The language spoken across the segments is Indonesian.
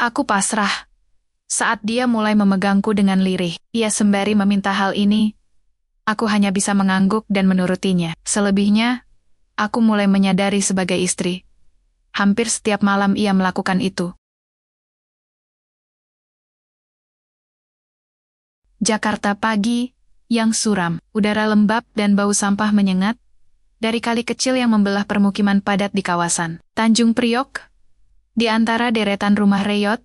Aku pasrah. Saat dia mulai memegangku dengan lirih, ia sembari meminta hal ini. Aku hanya bisa mengangguk dan menurutinya. Selebihnya, aku mulai menyadari sebagai istri. Hampir setiap malam ia melakukan itu. Jakarta pagi yang suram, udara lembab dan bau sampah menyengat dari kali kecil yang membelah permukiman padat di kawasan Tanjung Priok. Di antara deretan rumah reyot,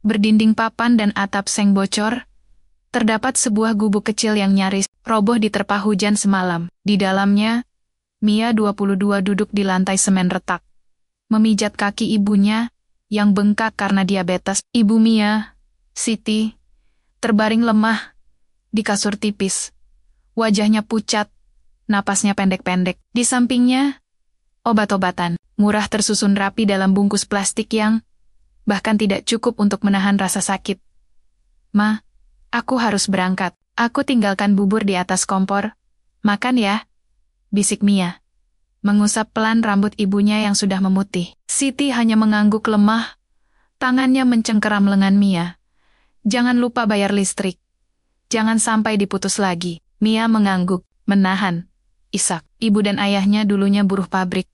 berdinding papan dan atap seng bocor, terdapat sebuah gubuk kecil yang nyaris roboh diterpa hujan semalam. Di dalamnya, Mia 22 duduk di lantai semen retak, memijat kaki ibunya yang bengkak karena diabetes. Ibu Mia, Siti, terbaring lemah di kasur tipis. Wajahnya pucat, napasnya pendek-pendek. Di sampingnya, obat-obatan murah tersusun rapi dalam bungkus plastik yang bahkan tidak cukup untuk menahan rasa sakit. Ma, aku harus berangkat. Aku tinggalkan bubur di atas kompor. Makan ya, bisik Mia, mengusap pelan rambut ibunya yang sudah memutih. Siti hanya mengangguk lemah, tangannya mencengkeram lengan Mia. Jangan lupa bayar listrik. Jangan sampai diputus lagi. Mia mengangguk, menahan. Ishak, ibu dan ayahnya dulunya buruh pabrik.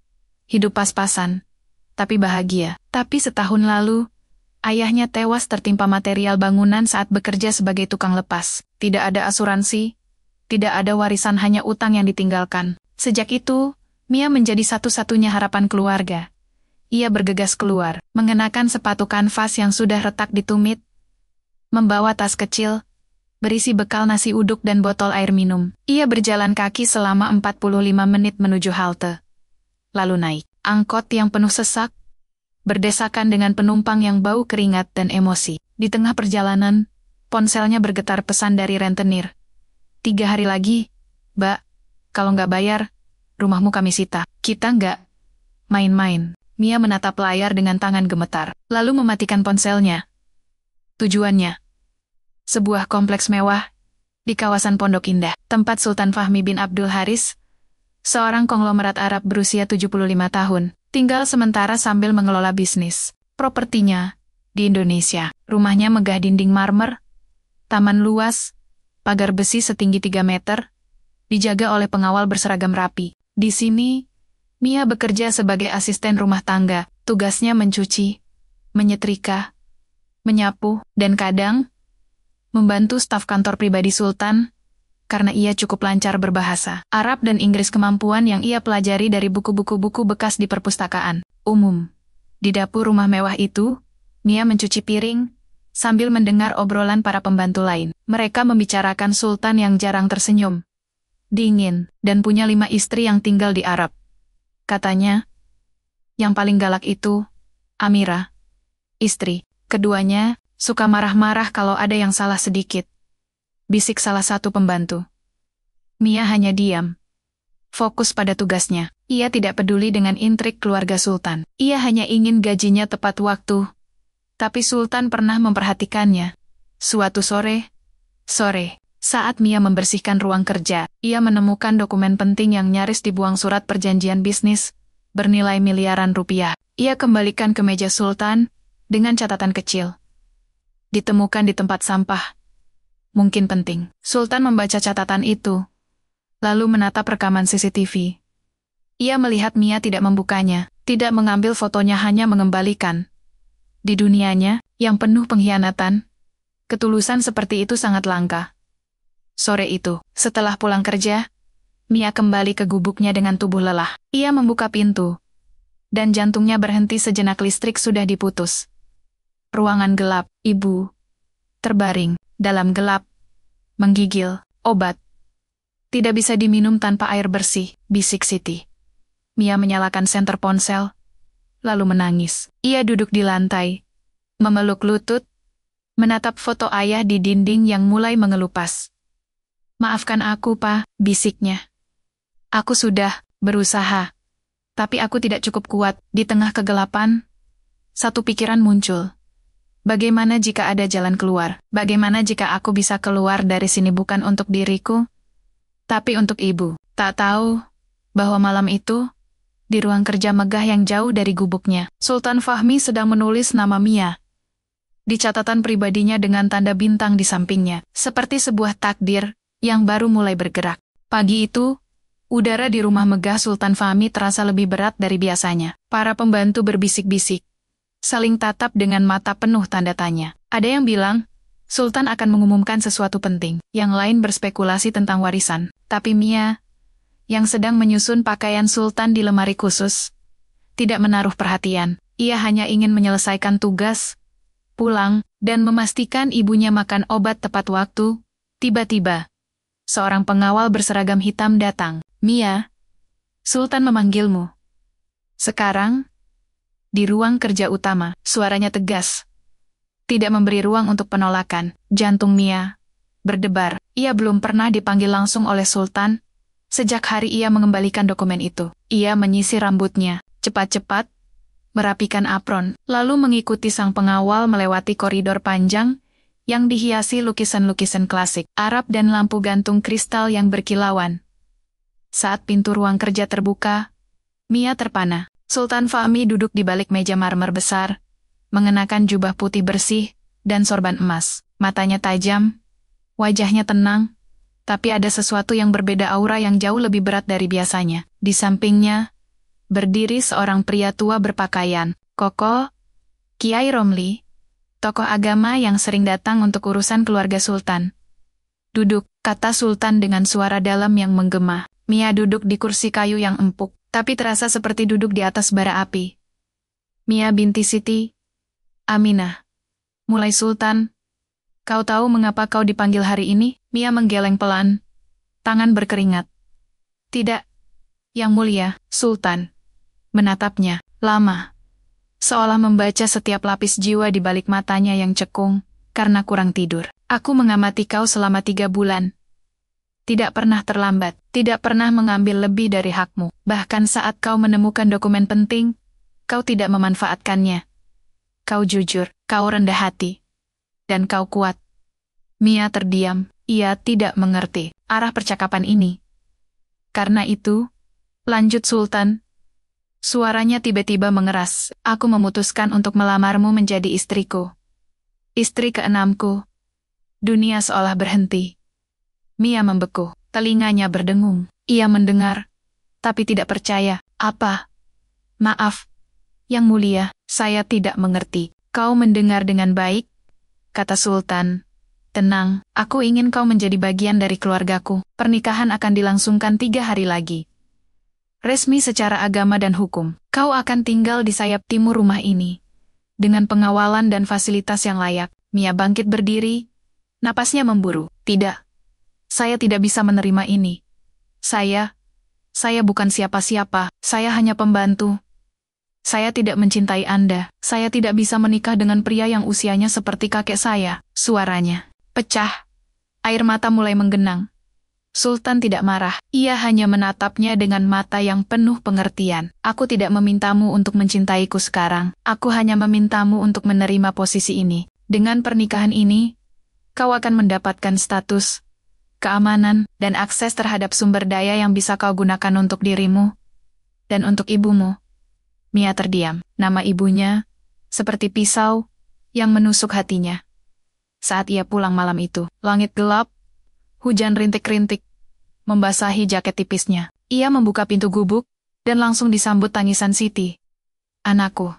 Hidup pas-pasan, tapi bahagia. Tapi setahun lalu, ayahnya tewas tertimpa material bangunan saat bekerja sebagai tukang lepas. Tidak ada asuransi, tidak ada warisan, hanya utang yang ditinggalkan. Sejak itu, Mia menjadi satu-satunya harapan keluarga. Ia bergegas keluar, mengenakan sepatu kanvas yang sudah retak di tumit, membawa tas kecil, berisi bekal nasi uduk dan botol air minum. Ia berjalan kaki selama 45 menit menuju halte. Lalu naik angkot yang penuh sesak, berdesakan dengan penumpang yang bau keringat dan emosi. Di tengah perjalanan, ponselnya bergetar pesan dari rentenir. 3 hari lagi, Mbak, kalau nggak bayar, rumahmu kami sita. Kita nggak main-main. Mia menatap layar dengan tangan gemetar, lalu mematikan ponselnya. Tujuannya, sebuah kompleks mewah di kawasan Pondok Indah, tempat Sultan Fahmi bin Abdul Haris, seorang konglomerat Arab berusia 75 tahun, tinggal sementara sambil mengelola bisnis propertinya di Indonesia. Rumahnya megah, dinding marmer, taman luas, pagar besi setinggi 3 meter, dijaga oleh pengawal berseragam rapi. Di sini, Mia bekerja sebagai asisten rumah tangga. Tugasnya mencuci, menyetrika, menyapu, dan kadang membantu staf kantor pribadi Sultan, karena ia cukup lancar berbahasa Arab dan Inggris, kemampuan yang ia pelajari dari buku-buku bekas di perpustakaan umum. Di dapur rumah mewah itu, Mia mencuci piring, sambil mendengar obrolan para pembantu lain. Mereka membicarakan Sultan yang jarang tersenyum, dingin, dan punya 5 istri yang tinggal di Arab. Katanya, yang paling galak itu Amira, istri. Keduanya suka marah-marah kalau ada yang salah sedikit, bisik salah satu pembantu. Mia hanya diam, fokus pada tugasnya. Ia tidak peduli dengan intrik keluarga Sultan. Ia hanya ingin gajinya tepat waktu. Tapi Sultan pernah memperhatikannya. Suatu sore, saat Mia membersihkan ruang kerja, ia menemukan dokumen penting yang nyaris dibuang, surat perjanjian bisnis bernilai miliaran rupiah. Ia kembalikan ke meja Sultan dengan catatan kecil. Ditemukan di tempat sampah. Mungkin penting. Sultan membaca catatan itu, lalu menatap rekaman CCTV. Ia melihat Mia tidak membukanya, tidak mengambil fotonya, hanya mengembalikan. Di dunianya, yang penuh pengkhianatan, ketulusan seperti itu sangat langka. Sore itu, setelah pulang kerja, Mia kembali ke gubuknya dengan tubuh lelah. Ia membuka pintu, dan jantungnya berhenti sejenak. Listrik sudah diputus. Ruangan gelap, ibu terbaring dalam gelap, menggigil. Obat tidak bisa diminum tanpa air bersih, bisik Siti. Mia menyalakan senter ponsel, lalu menangis. Ia duduk di lantai, memeluk lutut, menatap foto ayah di dinding yang mulai mengelupas. Maafkan aku, Pak, bisiknya. Aku sudah berusaha, tapi aku tidak cukup kuat. Di tengah kegelapan, satu pikiran muncul. Bagaimana jika ada jalan keluar? Bagaimana jika aku bisa keluar dari sini, bukan untuk diriku, tapi untuk ibu? Tak tahu bahwa malam itu, di ruang kerja megah yang jauh dari gubuknya, Sultan Fahmi sedang menulis nama Mia di catatan pribadinya dengan tanda bintang di sampingnya, seperti sebuah takdir yang baru mulai bergerak. Pagi itu, udara di rumah megah Sultan Fahmi terasa lebih berat dari biasanya. Para pembantu berbisik-bisik, saling tatap dengan mata penuh tanda tanya. Ada yang bilang, Sultan akan mengumumkan sesuatu penting. Yang lain berspekulasi tentang warisan. Tapi Mia, yang sedang menyusun pakaian Sultan di lemari khusus, tidak menaruh perhatian. Ia hanya ingin menyelesaikan tugas, pulang, dan memastikan ibunya makan obat tepat waktu. Tiba-tiba, seorang pengawal berseragam hitam datang. Mia, Sultan memanggilmu. Sekarang, di ruang kerja utama, suaranya tegas. Tidak memberi ruang untuk penolakan. Jantung Mia berdebar. Ia belum pernah dipanggil langsung oleh Sultan sejak hari ia mengembalikan dokumen itu. Ia menyisir rambutnya, cepat-cepat, merapikan apron, lalu mengikuti sang pengawal melewati koridor panjang yang dihiasi lukisan-lukisan klasik Arab dan lampu gantung kristal yang berkilauan. Saat pintu ruang kerja terbuka, Mia terpana. Sultan Fahmi duduk di balik meja marmer besar, mengenakan jubah putih bersih dan sorban emas. Matanya tajam, wajahnya tenang, tapi ada sesuatu yang berbeda, aura yang jauh lebih berat dari biasanya. Di sampingnya, berdiri seorang pria tua berpakaian kokoh, Kiai Romli, tokoh agama yang sering datang untuk urusan keluarga Sultan. Duduk, kata Sultan dengan suara dalam yang menggema. Mia duduk di kursi kayu yang empuk, tapi terasa seperti duduk di atas bara api. Mia binti Siti Aminah. Mulai Sultan. Kau tahu mengapa kau dipanggil hari ini? Mia menggeleng pelan. Tangan berkeringat. Tidak, Yang Mulia, Sultan. Menatapnya, lama. Seolah membaca setiap lapis jiwa di balik matanya yang cekung, karena kurang tidur. Aku mengamati kau selama 3 bulan. Tidak pernah terlambat, tidak pernah mengambil lebih dari hakmu. Bahkan saat kau menemukan dokumen penting, kau tidak memanfaatkannya. Kau jujur, kau rendah hati, dan kau kuat. Mia terdiam, ia tidak mengerti arah percakapan ini. Karena itu, lanjut Sultan. Suaranya tiba-tiba mengeras, aku memutuskan untuk melamarmu menjadi istriku. Istri ke-6ku. Dunia seolah berhenti. Mia membeku, telinganya berdengung. Ia mendengar, tapi tidak percaya. Apa? Maaf, Yang Mulia, saya tidak mengerti. Kau mendengar dengan baik, kata Sultan. Tenang, aku ingin kau menjadi bagian dari keluargaku. Pernikahan akan dilangsungkan 3 hari lagi. Resmi secara agama dan hukum. Kau akan tinggal di sayap timur rumah ini. Dengan pengawalan dan fasilitas yang layak. Mia bangkit berdiri. Napasnya memburu. Tidak. Saya tidak bisa menerima ini. Saya bukan siapa-siapa. Saya hanya pembantu. Saya tidak mencintai Anda. Saya tidak bisa menikah dengan pria yang usianya seperti kakek saya. Suaranya pecah. Air mata mulai menggenang. Sultan tidak marah. Ia hanya menatapnya dengan mata yang penuh pengertian. Aku tidak memintamu untuk mencintaiku sekarang. Aku hanya memintamu untuk menerima posisi ini. Dengan pernikahan ini, kau akan mendapatkan status, keamanan, dan akses terhadap sumber daya yang bisa kau gunakan untuk dirimu dan untuk ibumu. Mia terdiam. Nama ibunya, seperti pisau, yang menusuk hatinya. Saat ia pulang malam itu, langit gelap, hujan rintik-rintik, membasahi jaket tipisnya. Ia membuka pintu gubuk, dan langsung disambut tangisan Siti. Anakku.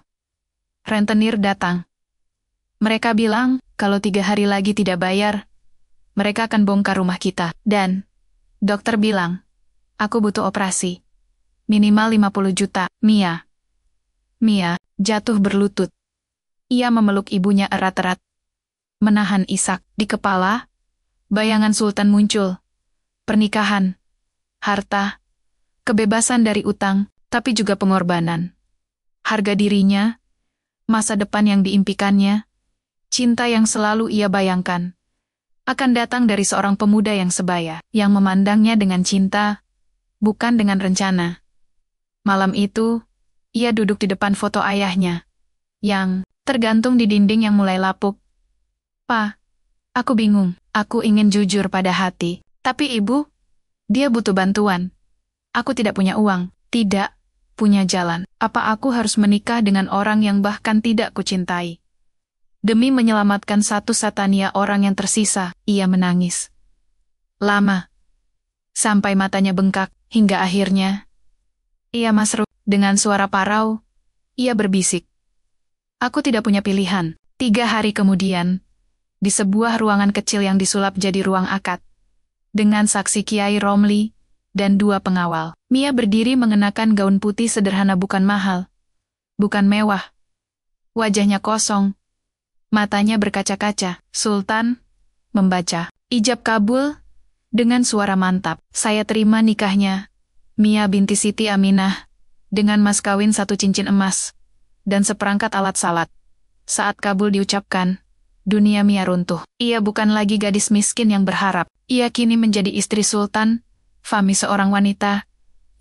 Rentenir datang. Mereka bilang, kalau 3 hari lagi tidak bayar, mereka akan bongkar rumah kita. Dan, dokter bilang, aku butuh operasi. Minimal 50 juta. Mia, jatuh berlutut. Ia memeluk ibunya erat-erat. Menahan isak di kepala, bayangan Sultan muncul. Pernikahan, harta, kebebasan dari utang, tapi juga pengorbanan. Harga dirinya, masa depan yang diimpikannya, cinta yang selalu ia bayangkan, akan datang dari seorang pemuda yang sebaya, yang memandangnya dengan cinta, bukan dengan rencana. Malam itu, ia duduk di depan foto ayahnya, yang tergantung di dinding yang mulai lapuk. Pa, aku bingung, aku ingin jujur pada hati, tapi ibu, dia butuh bantuan. Aku tidak punya uang, tidak punya jalan. Apa aku harus menikah dengan orang yang bahkan tidak kucintai? Demi menyelamatkan satu-satunya orang yang tersisa, ia menangis. Lama. Sampai matanya bengkak, hingga akhirnya ia masruk. Dengan suara parau, ia berbisik. Aku tidak punya pilihan. 3 hari kemudian, di sebuah ruangan kecil yang disulap jadi ruang akad, dengan saksi Kiai Romli dan 2 pengawal, Mia berdiri mengenakan gaun putih sederhana, bukan mahal, bukan mewah. Wajahnya kosong, matanya berkaca-kaca. Sultan membaca ijab kabul dengan suara mantap. Saya terima nikahnya Mia binti Siti Aminah dengan mas kawin 1 cincin emas dan seperangkat alat salat. Saat kabul diucapkan, dunia Mia runtuh. Ia bukan lagi gadis miskin yang berharap. Ia kini menjadi istri sultan, Fahmi, seorang wanita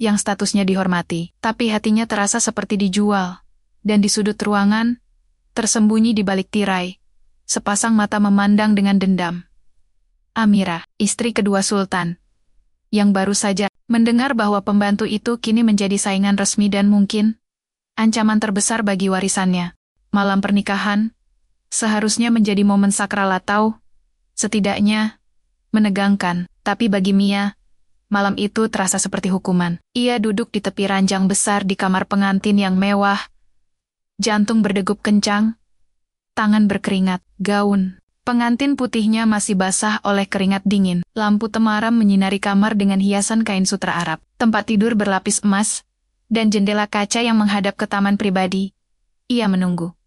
yang statusnya dihormati. Tapi hatinya terasa seperti dijual. Dan di sudut ruangan, tersembunyi di balik tirai, sepasang mata memandang dengan dendam. Amira, istri kedua sultan, yang baru saja mendengar bahwa pembantu itu kini menjadi saingan resmi dan mungkin ancaman terbesar bagi warisannya. Malam pernikahan seharusnya menjadi momen sakral atau setidaknya menegangkan. Tapi bagi Mia, malam itu terasa seperti hukuman. Ia duduk di tepi ranjang besar di kamar pengantin yang mewah. Jantung berdegup kencang, tangan berkeringat, gaun pengantin putihnya masih basah oleh keringat dingin. Lampu temaram menyinari kamar dengan hiasan kain sutra Arab. Tempat tidur berlapis emas, dan jendela kaca yang menghadap ke taman pribadi. Ia menunggu.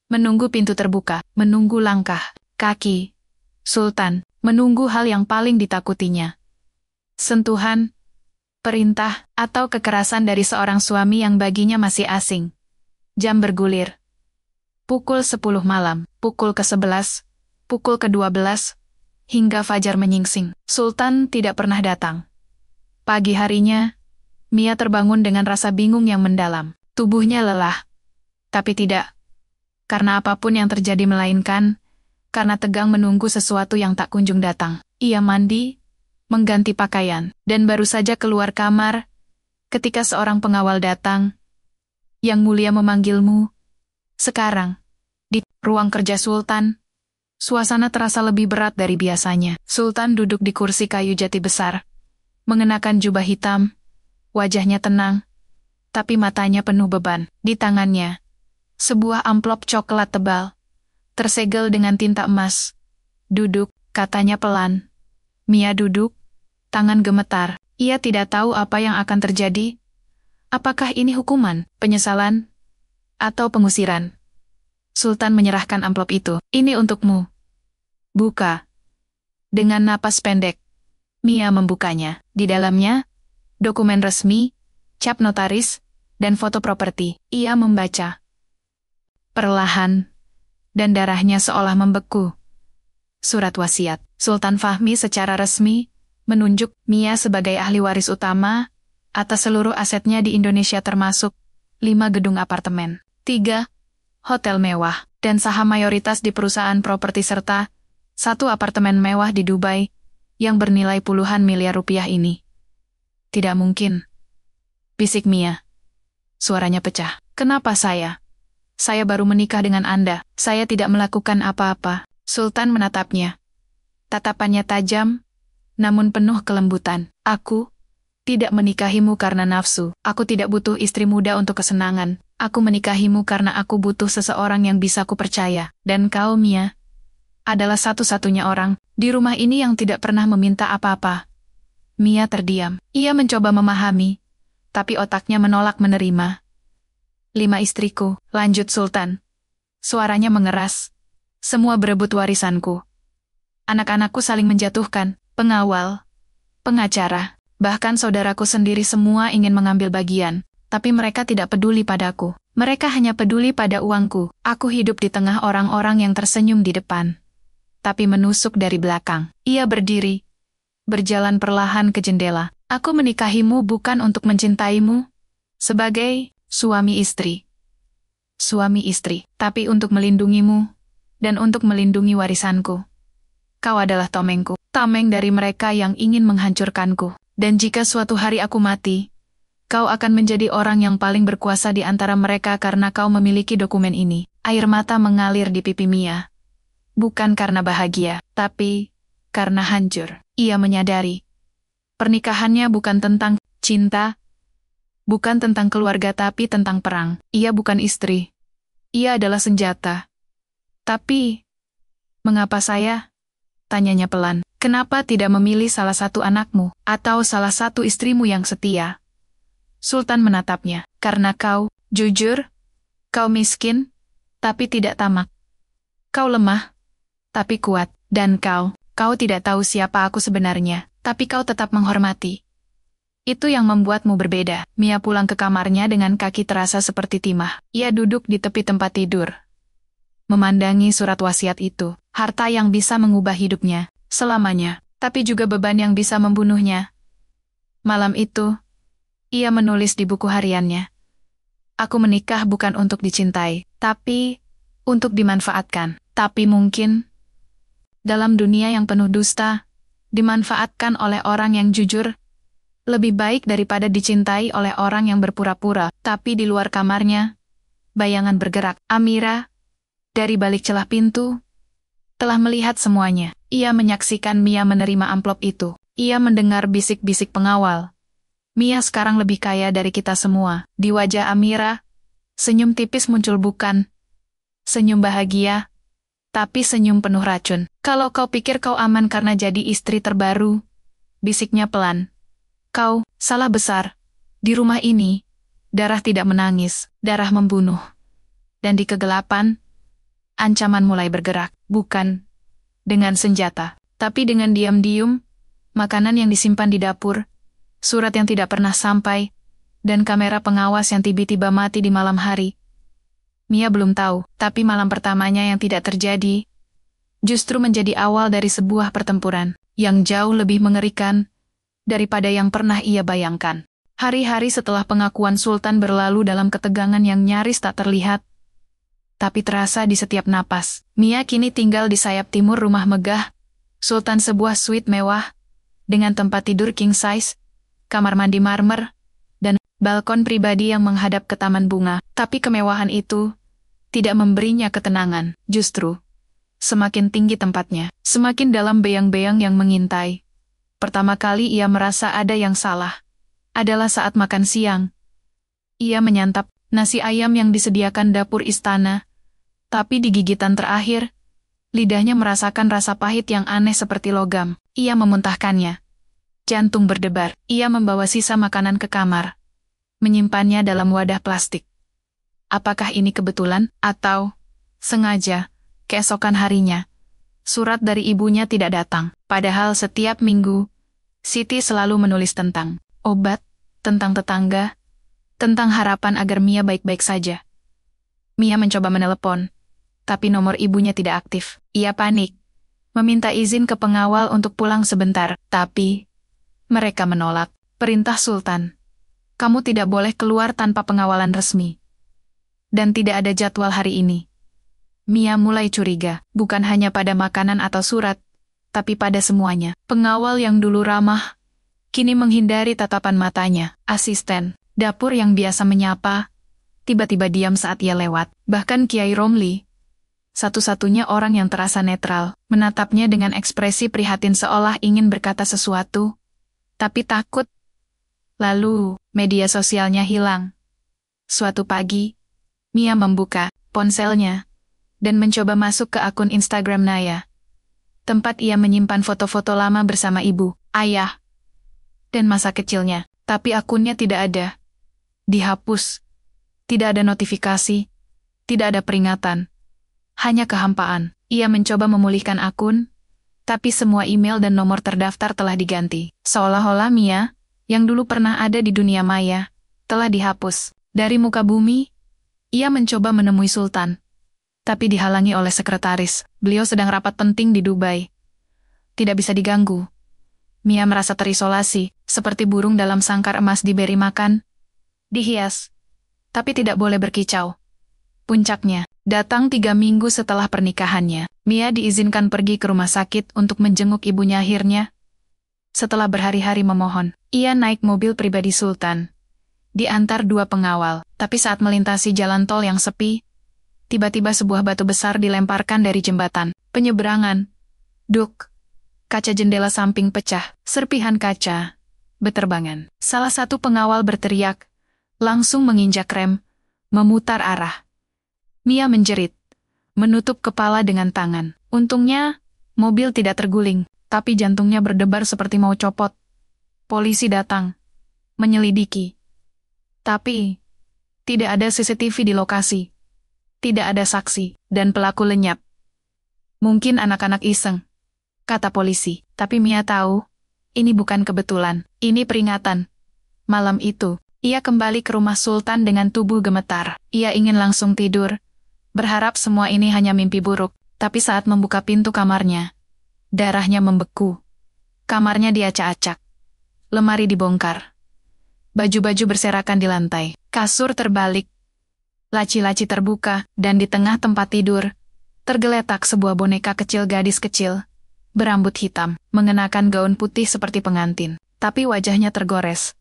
Menunggu pintu terbuka, menunggu langkah kaki Sultan, menunggu hal yang paling ditakutinya. Sentuhan, perintah, atau kekerasan dari seorang suami yang baginya masih asing. Jam bergulir. Pukul 10 malam, pukul ke-11, pukul ke-12, hingga fajar menyingsing. Sultan tidak pernah datang. Pagi harinya, Mia terbangun dengan rasa bingung yang mendalam. Tubuhnya lelah. Tapi tidak karena apapun yang terjadi, melainkan karena tegang menunggu sesuatu yang tak kunjung datang. Ia mandi, mengganti pakaian, dan baru saja keluar kamar ketika seorang pengawal datang. Yang mulia memanggilmu. Sekarang, di ruang kerja Sultan, suasana terasa lebih berat dari biasanya. Sultan duduk di kursi kayu jati besar, mengenakan jubah hitam, wajahnya tenang, tapi matanya penuh beban. Di tangannya, sebuah amplop coklat tebal, tersegel dengan tinta emas. Duduk, katanya pelan. Mia duduk, tangan gemetar. Ia tidak tahu apa yang akan terjadi. Apakah ini hukuman, penyesalan, atau pengusiran? Sultan menyerahkan amplop itu. Ini untukmu. Buka. Dengan napas pendek, Mia membukanya. Di dalamnya, dokumen resmi, cap notaris, dan foto properti. Ia membaca. Perlahan, dan darahnya seolah membeku. Surat wasiat. Sultan Fahmi secara resmi menunjuk Mia sebagai ahli waris utama atas seluruh asetnya di Indonesia, termasuk 5 gedung apartemen, 3 hotel mewah, dan saham mayoritas di perusahaan properti serta 1 apartemen mewah di Dubai yang bernilai puluhan miliar rupiah ini. Tidak mungkin, bisik Mia. Suaranya pecah. Kenapa saya? Saya baru menikah dengan Anda. Saya tidak melakukan apa-apa. Sultan menatapnya. Tatapannya tajam, namun penuh kelembutan. Aku tidak menikahimu karena nafsu. Aku tidak butuh istri muda untuk kesenangan. Aku menikahimu karena aku butuh seseorang yang bisa kupercaya. Dan kau, Mia, adalah satu-satunya orang di rumah ini yang tidak pernah meminta apa-apa. Mia terdiam. Ia mencoba memahami, tapi otaknya menolak menerima. 5 istriku, lanjut Sultan. Suaranya mengeras. Semua berebut warisanku. Anak-anakku saling menjatuhkan, pengawal, pengacara, bahkan saudaraku sendiri semua ingin mengambil bagian, tapi mereka tidak peduli padaku. Mereka hanya peduli pada uangku. Aku hidup di tengah orang-orang yang tersenyum di depan, tapi menusuk dari belakang. Ia berdiri, berjalan perlahan ke jendela. Aku menikahimu bukan untuk mencintaimu sebagai suami istri. Suami istri, tapi untuk melindungimu, dan untuk melindungi warisanku. Kau adalah tamengku, tameng dari mereka yang ingin menghancurkanku. Dan jika suatu hari aku mati, kau akan menjadi orang yang paling berkuasa di antara mereka karena kau memiliki dokumen ini. Air mata mengalir di pipi Mia. Bukan karena bahagia, tapi karena hancur. Ia menyadari. Pernikahannya bukan tentang cinta, bukan tentang keluarga tapi tentang perang. Ia bukan istri. Ia adalah senjata. Tapi, mengapa saya? Tanyanya pelan. Kenapa tidak memilih salah satu anakmu, atau salah satu istrimu yang setia? Sultan menatapnya. Karena kau, jujur, kau miskin, tapi tidak tamak. Kau lemah, tapi kuat. Dan kau tidak tahu siapa aku sebenarnya, tapi kau tetap menghormati. Itu yang membuatmu berbeda. Mia pulang ke kamarnya dengan kaki terasa seperti timah. Ia duduk di tepi tempat tidur, memandangi surat wasiat itu, harta yang bisa mengubah hidupnya selamanya, tapi juga beban yang bisa membunuhnya. Malam itu, ia menulis di buku hariannya. Aku menikah bukan untuk dicintai, tapi untuk dimanfaatkan. Tapi mungkin, dalam dunia yang penuh dusta, dimanfaatkan oleh orang yang jujur, lebih baik daripada dicintai oleh orang yang berpura-pura. Tapi di luar kamarnya, bayangan bergerak. Amira, dari balik celah pintu, telah melihat semuanya. Ia menyaksikan Mia menerima amplop itu. Ia mendengar bisik-bisik pengawal. Mia sekarang lebih kaya dari kita semua. Di wajah Amira, senyum tipis muncul, bukan senyum bahagia, tapi senyum penuh racun. Kalau kau pikir kau aman karena jadi istri terbaru, bisiknya pelan, kau salah besar. Di rumah ini, darah tidak menangis, darah membunuh. Dan di kegelapan, ancaman mulai bergerak, bukan dengan senjata, tapi dengan diam-diam, makanan yang disimpan di dapur, surat yang tidak pernah sampai, dan kamera pengawas yang tiba-tiba mati di malam hari. Mia belum tahu, tapi malam pertamanya yang tidak terjadi, justru menjadi awal dari sebuah pertempuran yang jauh lebih mengerikan daripada yang pernah ia bayangkan. Hari-hari setelah pengakuan Sultan berlalu dalam ketegangan yang nyaris tak terlihat, tapi terasa di setiap napas. Mia kini tinggal di sayap timur rumah megah, Sultan sebuah suite mewah, dengan tempat tidur king size, kamar mandi marmer, dan balkon pribadi yang menghadap ke taman bunga. Tapi kemewahan itu tidak memberinya ketenangan. Justru, semakin tinggi tempatnya, semakin dalam beyang-beyang yang mengintai. Pertama kali ia merasa ada yang salah adalah saat makan siang. Ia menyantap nasi ayam yang disediakan dapur istana, tapi di gigitan terakhir, lidahnya merasakan rasa pahit yang aneh seperti logam. Ia memuntahkannya. Jantung berdebar. Ia membawa sisa makanan ke kamar, menyimpannya dalam wadah plastik. Apakah ini kebetulan, atau sengaja? Keesokan harinya, surat dari ibunya tidak datang. Padahal setiap minggu, Siti selalu menulis tentang obat, tentang tetangga, tentang harapan agar Mia baik-baik saja. Mia mencoba menelepon, tapi nomor ibunya tidak aktif. Ia panik, meminta izin ke pengawal untuk pulang sebentar, tapi mereka menolak. Perintah Sultan, kamu tidak boleh keluar tanpa pengawalan resmi. Dan tidak ada jadwal hari ini. Mia mulai curiga, bukan hanya pada makanan atau surat, tapi pada semuanya. Pengawal yang dulu ramah, kini menghindari tatapan matanya. Asisten dapur yang biasa menyapa, tiba-tiba diam saat ia lewat. Bahkan Kiai Romli, satu-satunya orang yang terasa netral, menatapnya dengan ekspresi prihatin seolah ingin berkata sesuatu, tapi takut. Lalu, media sosialnya hilang. Suatu pagi, Mia membuka ponselnya dan mencoba masuk ke akun Instagram Naya, tempat ia menyimpan foto-foto lama bersama ibu, ayah, dan masa kecilnya. Tapi akunnya tidak ada. Dihapus. Tidak ada notifikasi. Tidak ada peringatan. Hanya kehampaan. Ia mencoba memulihkan akun, tapi semua email dan nomor terdaftar telah diganti. Seolah-olah Mia, yang dulu pernah ada di dunia maya, telah dihapus. Dari muka bumi, ia mencoba menemui Sultan, tapi dihalangi oleh sekretaris. Beliau sedang rapat penting di Dubai. Tidak bisa diganggu. Mia merasa terisolasi, seperti burung dalam sangkar emas diberi makan, dihias, tapi tidak boleh berkicau. Puncaknya, datang 3 minggu setelah pernikahannya. Mia diizinkan pergi ke rumah sakit untuk menjenguk ibunya akhirnya. Setelah berhari-hari memohon, ia naik mobil pribadi Sultan, diantar 2 pengawal. Tapi saat melintasi jalan tol yang sepi, tiba-tiba sebuah batu besar dilemparkan dari jembatan penyeberangan. Duk! Kaca jendela samping pecah, serpihan kaca beterbangan. Salah satu pengawal berteriak, langsung menginjak rem, memutar arah. Mia menjerit, menutup kepala dengan tangan. Untungnya, mobil tidak terguling, tapi jantungnya berdebar seperti mau copot. Polisi datang, menyelidiki. Tapi, tidak ada CCTV di lokasi. Tidak ada saksi, dan pelaku lenyap. Mungkin anak-anak iseng, kata polisi. Tapi Mia tahu, ini bukan kebetulan, ini peringatan. Malam itu, ia kembali ke rumah Sultan dengan tubuh gemetar. Ia ingin langsung tidur, berharap semua ini hanya mimpi buruk. Tapi saat membuka pintu kamarnya, darahnya membeku. Kamarnya diacak-acak. Lemari dibongkar. Baju-baju berserakan di lantai. Kasur terbalik. Laci-laci terbuka, dan di tengah tempat tidur, tergeletak sebuah boneka kecil gadis kecil, berambut hitam, mengenakan gaun putih seperti pengantin, tapi wajahnya tergores.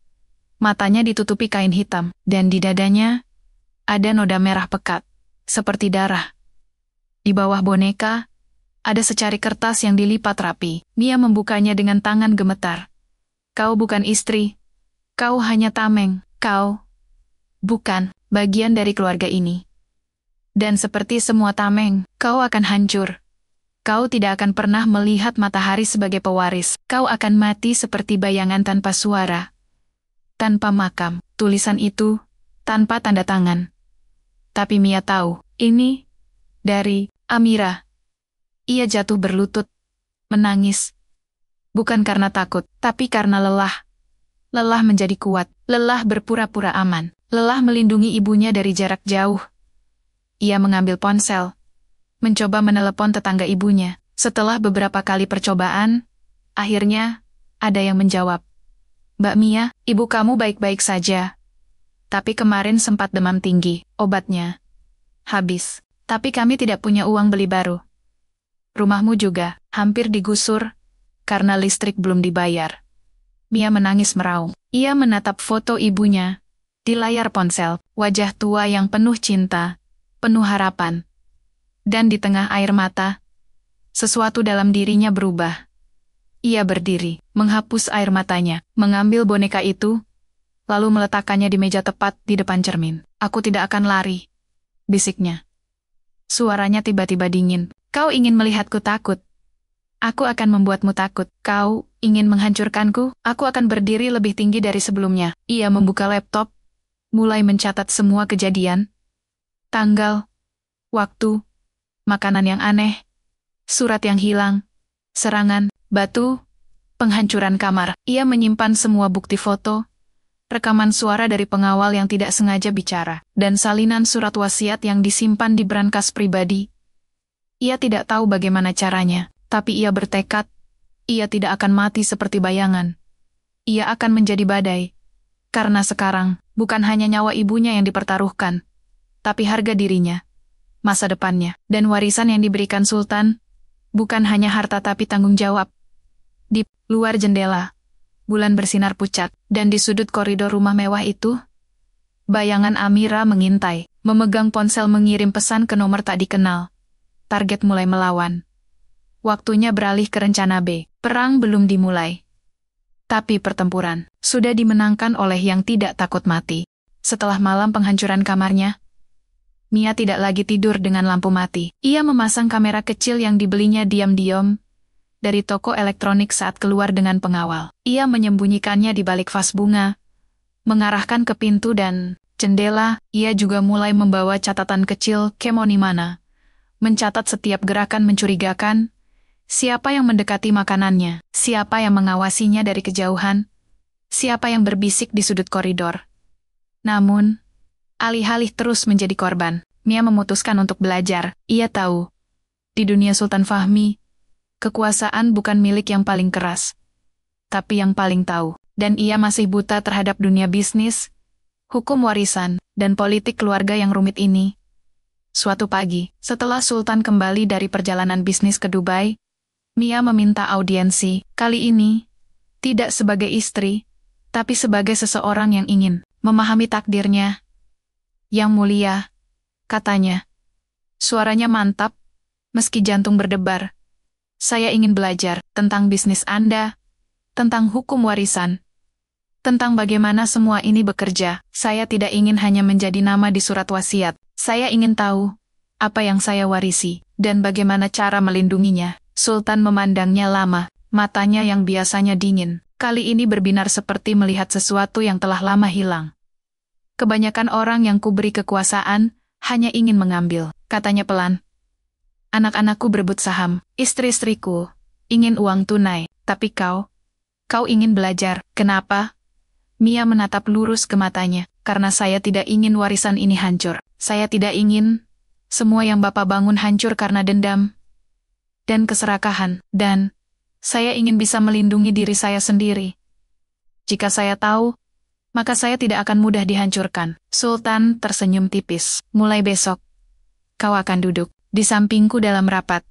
Matanya ditutupi kain hitam, dan di dadanya, ada noda merah pekat, seperti darah. Di bawah boneka, ada secari kertas yang dilipat rapi. Mia membukanya dengan tangan gemetar. Kau bukan istri, kau hanya tameng, kau bukan bagian dari keluarga ini. Dan seperti semua tameng, kau akan hancur. Kau tidak akan pernah melihat matahari sebagai pewaris. Kau akan mati seperti bayangan tanpa suara. Tanpa makam. Tulisan itu, tanpa tanda tangan. Tapi Mia tahu, ini dari Amira. Ia jatuh berlutut, menangis. Bukan karena takut, tapi karena lelah. Lelah menjadi kuat, lelah berpura-pura aman. Lelah melindungi ibunya dari jarak jauh. Ia mengambil ponsel, mencoba menelepon tetangga ibunya. Setelah beberapa kali percobaan, akhirnya ada yang menjawab. Mbak Mia, ibu kamu baik-baik saja. Tapi kemarin sempat demam tinggi, obatnya habis. Tapi kami tidak punya uang beli baru. Rumahmu juga hampir digusur karena listrik belum dibayar. Mia menangis meraung. Ia menatap foto ibunya di layar ponsel, wajah tua yang penuh cinta, penuh harapan. Dan di tengah air mata, sesuatu dalam dirinya berubah. Ia berdiri, menghapus air matanya, mengambil boneka itu, lalu meletakkannya di meja tepat di depan cermin. Aku tidak akan lari, bisiknya. Suaranya tiba-tiba dingin. Kau ingin melihatku takut? Aku akan membuatmu takut. Kau ingin menghancurkanku? Aku akan berdiri lebih tinggi dari sebelumnya. Ia membuka laptop, mulai mencatat semua kejadian, tanggal, waktu, makanan yang aneh, surat yang hilang, serangan, batu, penghancuran kamar. Ia menyimpan semua bukti foto, rekaman suara dari pengawal yang tidak sengaja bicara, dan salinan surat wasiat yang disimpan di brankas pribadi. Ia tidak tahu bagaimana caranya, tapi ia bertekad, ia tidak akan mati seperti bayangan. Ia akan menjadi badai. Karena sekarang, bukan hanya nyawa ibunya yang dipertaruhkan, tapi harga dirinya, masa depannya, dan warisan yang diberikan Sultan, bukan hanya harta tapi tanggung jawab. Di luar jendela, bulan bersinar pucat, dan di sudut koridor rumah mewah itu, bayangan Amira mengintai, memegang ponsel mengirim pesan ke nomor tak dikenal. Target mulai melawan. Waktunya beralih ke rencana B. Perang belum dimulai. Tapi pertempuran sudah dimenangkan oleh yang tidak takut mati. Setelah malam penghancuran kamarnya, Mia tidak lagi tidur dengan lampu mati. Ia memasang kamera kecil yang dibelinya diam-diam dari toko elektronik saat keluar dengan pengawal. Ia menyembunyikannya di balik vas bunga, mengarahkan ke pintu dan jendela. Ia juga mulai membawa catatan kecil kemonimana, mencatat setiap gerakan mencurigakan. Siapa yang mendekati makanannya? Siapa yang mengawasinya dari kejauhan? Siapa yang berbisik di sudut koridor? Namun, alih-alih terus menjadi korban, Mia memutuskan untuk belajar. Ia tahu, di dunia Sultan Fahmi, kekuasaan bukan milik yang paling keras, tapi yang paling tahu. Dan ia masih buta terhadap dunia bisnis, hukum warisan, dan politik keluarga yang rumit ini. Suatu pagi, setelah Sultan kembali dari perjalanan bisnis ke Dubai, Mia meminta audiensi, kali ini, tidak sebagai istri, tapi sebagai seseorang yang ingin memahami takdirnya. Yang mulia, katanya, Suaranya mantap, meski jantung berdebar. Saya ingin belajar tentang bisnis Anda, tentang hukum warisan, tentang bagaimana semua ini bekerja. Saya tidak ingin hanya menjadi nama di surat wasiat. Saya ingin tahu apa yang saya warisi dan bagaimana cara melindunginya. Sultan memandangnya lama, matanya yang biasanya dingin, kali ini berbinar seperti melihat sesuatu yang telah lama hilang. Kebanyakan orang yang kuberi kekuasaan hanya ingin mengambil, katanya pelan. Anak-anakku berebut saham, istri-istriku ingin uang tunai, tapi kau ingin belajar. Kenapa? Mia menatap lurus ke matanya. Karena saya tidak ingin warisan ini hancur. Saya tidak ingin semua yang Bapak bangun hancur karena dendam dan keserakahan. Dan saya ingin bisa melindungi diri saya sendiri. Jika saya tahu, maka saya tidak akan mudah dihancurkan. Sultan tersenyum tipis. Mulai besok, kau akan duduk di sampingku dalam rapat.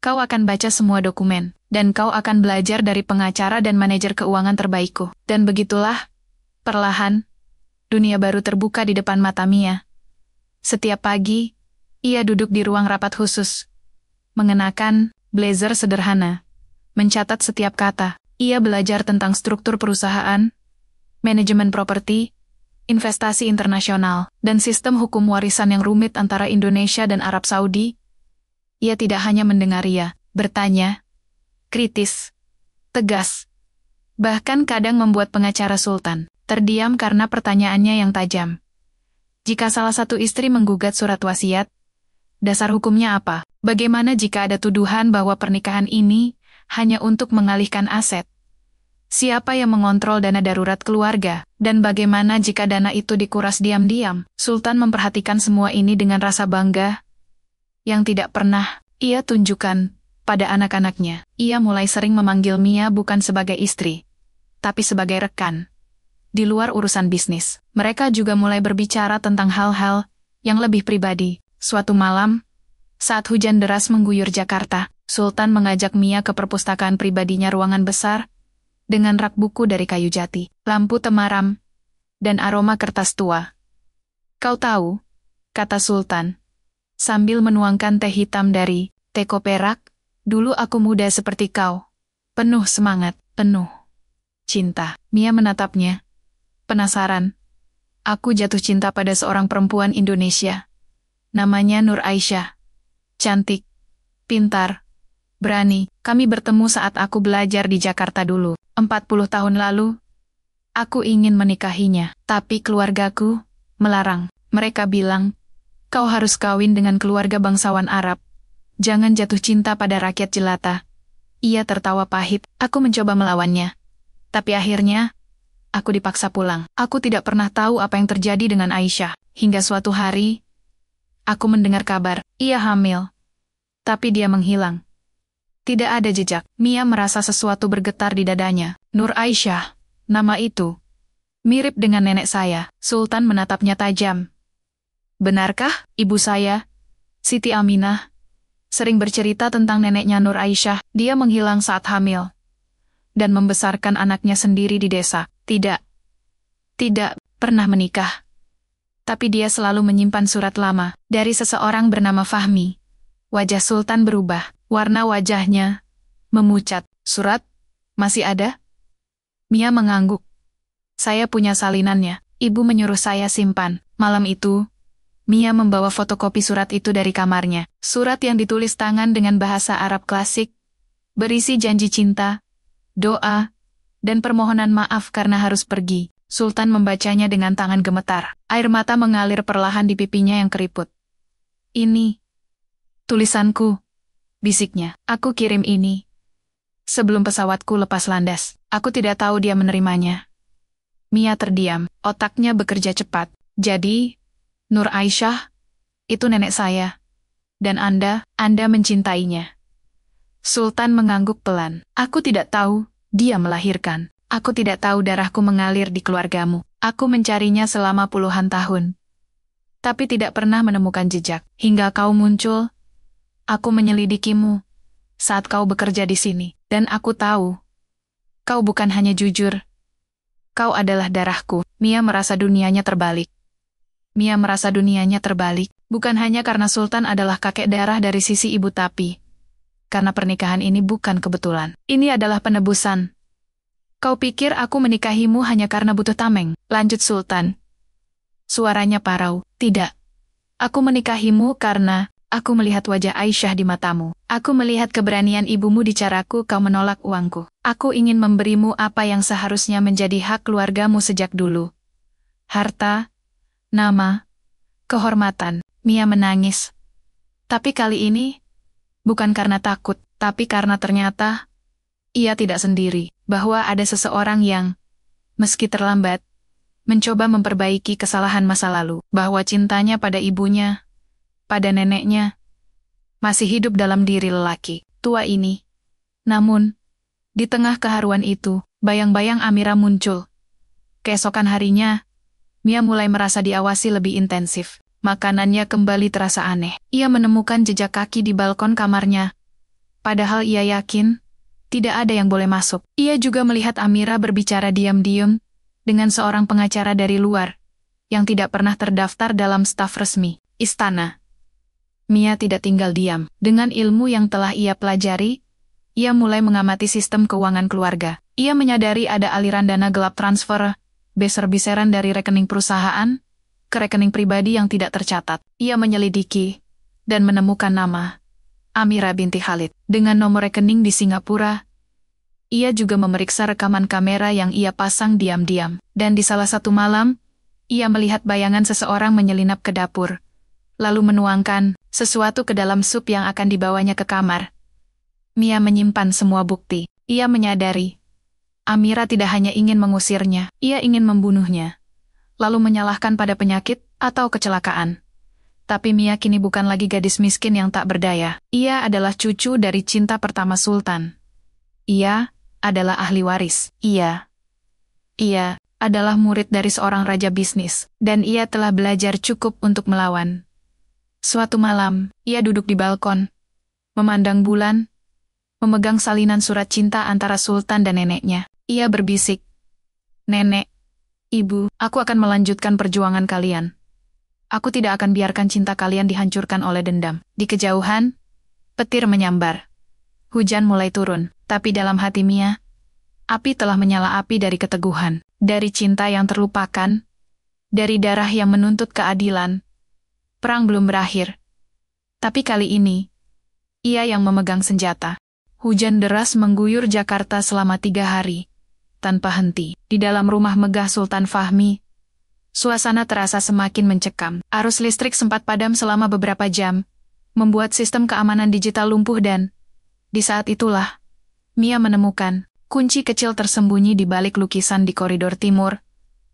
Kau akan baca semua dokumen, dan kau akan belajar dari pengacara dan manajer keuangan terbaikku. Dan begitulah, perlahan, dunia baru terbuka di depan mata Mia. Setiap pagi, ia duduk di ruang rapat khusus, mengenakan blazer sederhana, mencatat setiap kata. Ia belajar tentang struktur perusahaan, manajemen properti, investasi internasional, dan sistem hukum warisan yang rumit antara Indonesia dan Arab Saudi. Ia tidak hanya mendengar, ia bertanya, kritis, tegas, bahkan kadang membuat pengacara Sultan terdiam karena pertanyaannya yang tajam. Jika salah satu istri menggugat surat wasiat, dasar hukumnya apa? Bagaimana jika ada tuduhan bahwa pernikahan ini hanya untuk mengalihkan aset? Siapa yang mengontrol dana darurat keluarga? Dan bagaimana jika dana itu dikuras diam-diam? Sultan memperhatikan semua ini dengan rasa bangga yang tidak pernah ia tunjukkan pada anak-anaknya. Ia mulai sering memanggil Mia bukan sebagai istri, tapi sebagai rekan. Di luar urusan bisnis, mereka juga mulai berbicara tentang hal-hal yang lebih pribadi. Suatu malam, saat hujan deras mengguyur Jakarta, Sultan mengajak Mia ke perpustakaan pribadinya, ruangan besar dengan rak buku dari kayu jati, lampu temaram, dan aroma kertas tua. Kau tahu, kata Sultan, sambil menuangkan teh hitam dari teko perak, dulu aku muda seperti kau, penuh semangat, penuh cinta. Mia menatapnya, penasaran. Aku jatuh cinta pada seorang perempuan Indonesia. Namanya Nur Aisyah. Cantik, pintar, berani. Kami bertemu saat aku belajar di Jakarta dulu. 40 tahun lalu, aku ingin menikahinya, tapi keluargaku melarang. Mereka bilang, kau harus kawin dengan keluarga bangsawan Arab. Jangan jatuh cinta pada rakyat jelata. Ia tertawa pahit. Aku mencoba melawannya. Tapi akhirnya, aku dipaksa pulang. Aku tidak pernah tahu apa yang terjadi dengan Aisyah. Hingga suatu hari, aku mendengar kabar, ia hamil. Tapi dia menghilang. Tidak ada jejak. Mia merasa sesuatu bergetar di dadanya. Nur Aisyah, nama itu mirip dengan nenek saya. Sultan menatapnya tajam. Benarkah, ibu saya, Siti Aminah, sering bercerita tentang neneknya Nur Aisyah? Dia menghilang saat hamil dan membesarkan anaknya sendiri di desa. Tidak pernah menikah. Tapi dia selalu menyimpan surat lama dari seseorang bernama Fahmi. Wajah Sultan berubah. Warna wajahnya memucat. Surat? Masih ada? Mia mengangguk. Saya punya salinannya. Ibu menyuruh saya simpan. Malam itu, Mia membawa fotokopi surat itu dari kamarnya. Surat yang ditulis tangan dengan bahasa Arab klasik, berisi janji cinta, doa, dan permohonan maaf karena harus pergi. Sultan membacanya dengan tangan gemetar. Air mata mengalir perlahan di pipinya yang keriput. Ini tulisanku, bisiknya. Aku kirim ini sebelum pesawatku lepas landas. Aku tidak tahu dia menerimanya. Mia terdiam. Otaknya bekerja cepat. Jadi, Nur Aisyah, itu nenek saya. Dan Anda mencintainya. Sultan mengangguk pelan. Aku tidak tahu dia melahirkan. Aku tidak tahu darahku mengalir di keluargamu. Aku mencarinya selama puluhan tahun. Tapi tidak pernah menemukan jejak. Hingga kau muncul, aku menyelidikimu saat kau bekerja di sini. Dan aku tahu, kau bukan hanya jujur. Kau adalah darahku. Mia merasa dunianya terbalik. Bukan hanya karena Sultan adalah kakek darah dari sisi ibu tapi karena pernikahan ini bukan kebetulan. Ini adalah penebusan. Kau pikir aku menikahimu hanya karena butuh tameng? Lanjut Sultan. Suaranya parau. Tidak. Aku menikahimu karena aku melihat wajah Aisyah di matamu. Aku melihat keberanian ibumu di caraku kau menolak uangku. Aku ingin memberimu apa yang seharusnya menjadi hak keluargamu sejak dulu. Harta, nama, kehormatan. Mia menangis. Tapi kali ini, bukan karena takut, tapi karena ternyata ia tidak sendiri, bahwa ada seseorang yang, meski terlambat, mencoba memperbaiki kesalahan masa lalu, bahwa cintanya pada ibunya, pada neneknya, masih hidup dalam diri lelaki tua ini. Namun, di tengah keharuan itu, bayang-bayang Amira muncul. Keesokan harinya, Mia mulai merasa diawasi lebih intensif. Makanannya kembali terasa aneh. Ia menemukan jejak kaki di balkon kamarnya. Padahal ia yakin, tidak ada yang boleh masuk. Ia juga melihat Amira berbicara diam-diam dengan seorang pengacara dari luar, yang tidak pernah terdaftar dalam staf resmi istana. Mia tidak tinggal diam. Dengan ilmu yang telah ia pelajari, ia mulai mengamati sistem keuangan keluarga. Ia menyadari ada aliran dana gelap transfer, beser-beseran dari rekening perusahaan, ke rekening pribadi yang tidak tercatat. Ia menyelidiki dan menemukan nama Amira binti Khalid dengan nomor rekening di Singapura. Ia juga memeriksa rekaman kamera yang ia pasang diam-diam, dan di salah satu malam, ia melihat bayangan seseorang menyelinap ke dapur, lalu menuangkan sesuatu ke dalam sup yang akan dibawanya ke kamar. Mia menyimpan semua bukti. Ia menyadari Amira tidak hanya ingin mengusirnya, ia ingin membunuhnya, lalu menyalahkan pada penyakit atau kecelakaan. Tapi Mia kini bukan lagi gadis miskin yang tak berdaya. Ia adalah cucu dari cinta pertama Sultan. Ia adalah ahli waris. Ia adalah murid dari seorang raja bisnis, dan ia telah belajar cukup untuk melawan. Suatu malam, ia duduk di balkon, memandang bulan, memegang salinan surat cinta antara Sultan dan neneknya. Ia berbisik, "Nenek, Ibu, aku akan melanjutkan perjuangan kalian. Aku tidak akan biarkan cinta kalian dihancurkan oleh dendam." Di kejauhan, petir menyambar. Hujan mulai turun, tapi dalam hati Mia, api telah menyala api dari keteguhan, dari cinta yang terlupakan, dari darah yang menuntut keadilan. Perang belum berakhir. Tapi kali ini, ia yang memegang senjata. Hujan deras mengguyur Jakarta selama 3 hari. Tanpa henti, di dalam rumah megah Sultan Fahmi, suasana terasa semakin mencekam. Arus listrik sempat padam selama beberapa jam, membuat sistem keamanan digital lumpuh dan, di saat itulah, Mia menemukan kunci kecil tersembunyi di balik lukisan di koridor timur,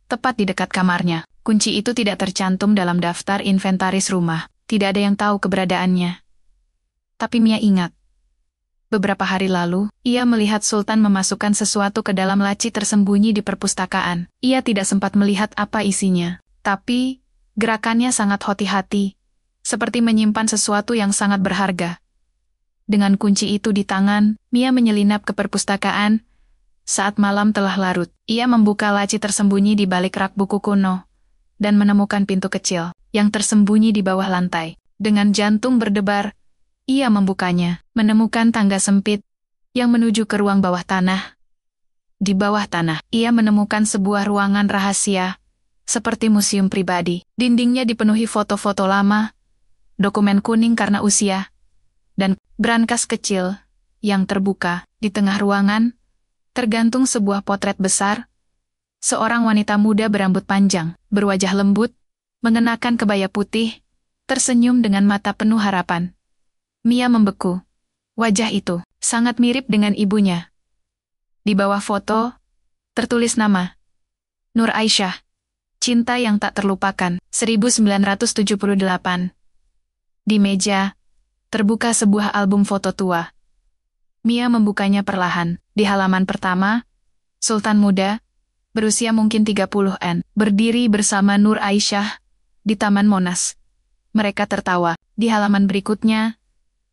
tepat di dekat kamarnya. Kunci itu tidak tercantum dalam daftar inventaris rumah, tidak ada yang tahu keberadaannya. Tapi Mia ingat, beberapa hari lalu, ia melihat Sultan memasukkan sesuatu ke dalam laci tersembunyi di perpustakaan. Ia tidak sempat melihat apa isinya, tapi gerakannya sangat hati-hati, seperti menyimpan sesuatu yang sangat berharga. Dengan kunci itu di tangan, Mia menyelinap ke perpustakaan. Saat malam telah larut, ia membuka laci tersembunyi di balik rak buku kuno, dan menemukan pintu kecil, yang tersembunyi di bawah lantai. Dengan jantung berdebar, ia membukanya, menemukan tangga sempit yang menuju ke ruang bawah tanah. Di bawah tanah, ia menemukan sebuah ruangan rahasia, seperti museum pribadi. Dindingnya dipenuhi foto-foto lama, dokumen kuning karena usia, dan brankas kecil yang terbuka. Di tengah ruangan, tergantung sebuah potret besar, seorang wanita muda berambut panjang, berwajah lembut, mengenakan kebaya putih, tersenyum dengan mata penuh harapan. Mia membeku. Wajah itu sangat mirip dengan ibunya. Di bawah foto, tertulis nama Nur Aisyah, cinta yang tak terlupakan, 1978. Di meja, terbuka sebuah album foto tua. Mia membukanya perlahan. Di halaman pertama, Sultan muda, berusia mungkin 30-an, berdiri bersama Nur Aisyah di Taman Monas. Mereka tertawa. Di halaman berikutnya,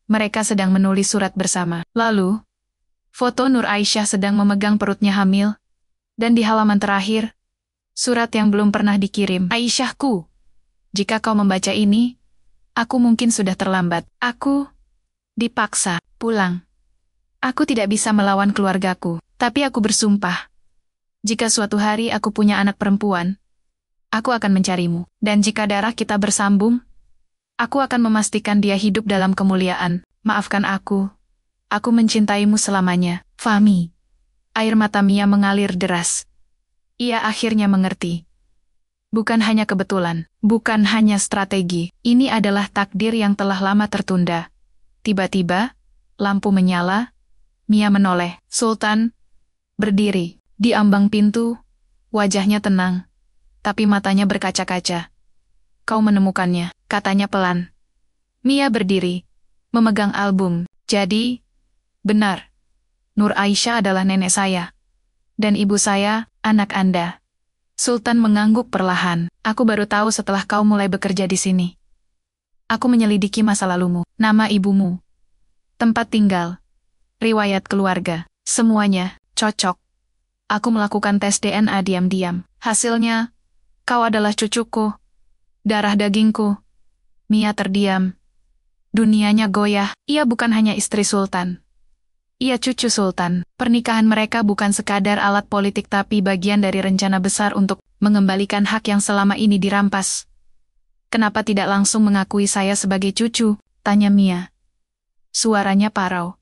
mereka sedang menulis surat bersama. Lalu, foto Nur Aisyah sedang memegang perutnya hamil. Dan di halaman terakhir, surat yang belum pernah dikirim. "Aisyahku, jika kau membaca ini, Aku mungkin sudah terlambat. Aku dipaksa pulang. Aku tidak bisa melawan keluargaku, tapi aku bersumpah. Jika suatu hari aku punya anak perempuan, aku akan mencarimu. Dan jika darah kita bersambung, aku akan memastikan dia hidup dalam kemuliaan. Maafkan aku. Aku mencintaimu selamanya, Fahmi. Air mata Mia mengalir deras. Ia akhirnya mengerti. Bukan hanya kebetulan, bukan hanya strategi. Ini adalah takdir yang telah lama tertunda. Tiba-tiba, lampu menyala. Mia menoleh. Sultan berdiri di ambang pintu. Wajahnya tenang, tapi matanya berkaca-kaca. Kau menemukannya, katanya pelan. Mia berdiri, memegang album. Jadi, benar. Nur Aisyah adalah nenek saya. Dan ibu saya, anak Anda. Sultan mengangguk perlahan. Aku baru tahu setelah kau mulai bekerja di sini. Aku menyelidiki masa lalumu, nama ibumu, tempat tinggal, riwayat keluarga, semuanya cocok. Aku melakukan tes DNA diam-diam. Hasilnya, kau adalah cucuku, darah dagingku. Mia terdiam. Dunianya goyah. Ia bukan hanya istri Sultan. Ia cucu Sultan. Pernikahan mereka bukan sekadar alat politik tapi bagian dari rencana besar untuk mengembalikan hak yang selama ini dirampas. Kenapa tidak langsung mengakui saya sebagai cucu? Tanya Mia. Suaranya parau.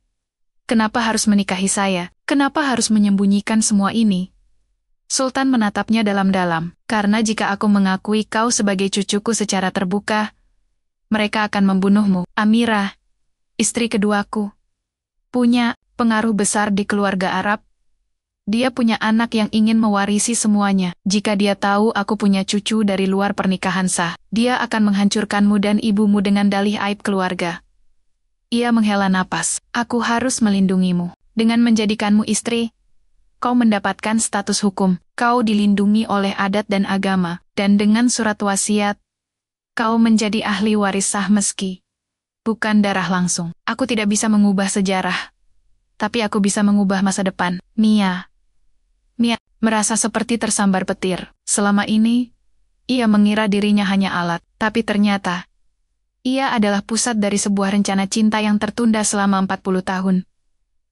Kenapa harus menikahi saya? Kenapa harus menyembunyikan semua ini? Sultan menatapnya dalam-dalam. Karena jika aku mengakui kau sebagai cucuku secara terbuka, mereka akan membunuhmu. Amira, istri keduaku, punya pengaruh besar di keluarga Arab. Dia punya anak yang ingin mewarisi semuanya. Jika dia tahu aku punya cucu dari luar pernikahan sah, dia akan menghancurkanmu dan ibumu dengan dalih aib keluarga. Ia menghela napas. Aku harus melindungimu. Dengan menjadikanmu istri, kau mendapatkan status hukum. Kau dilindungi oleh adat dan agama. Dan dengan surat wasiat, kau menjadi ahli waris sah meski bukan darah langsung. Aku tidak bisa mengubah sejarah, tapi aku bisa mengubah masa depan. Mia merasa seperti tersambar petir. Selama ini, ia mengira dirinya hanya alat, tapi ternyata ia adalah pusat dari sebuah rencana cinta yang tertunda selama 40 tahun.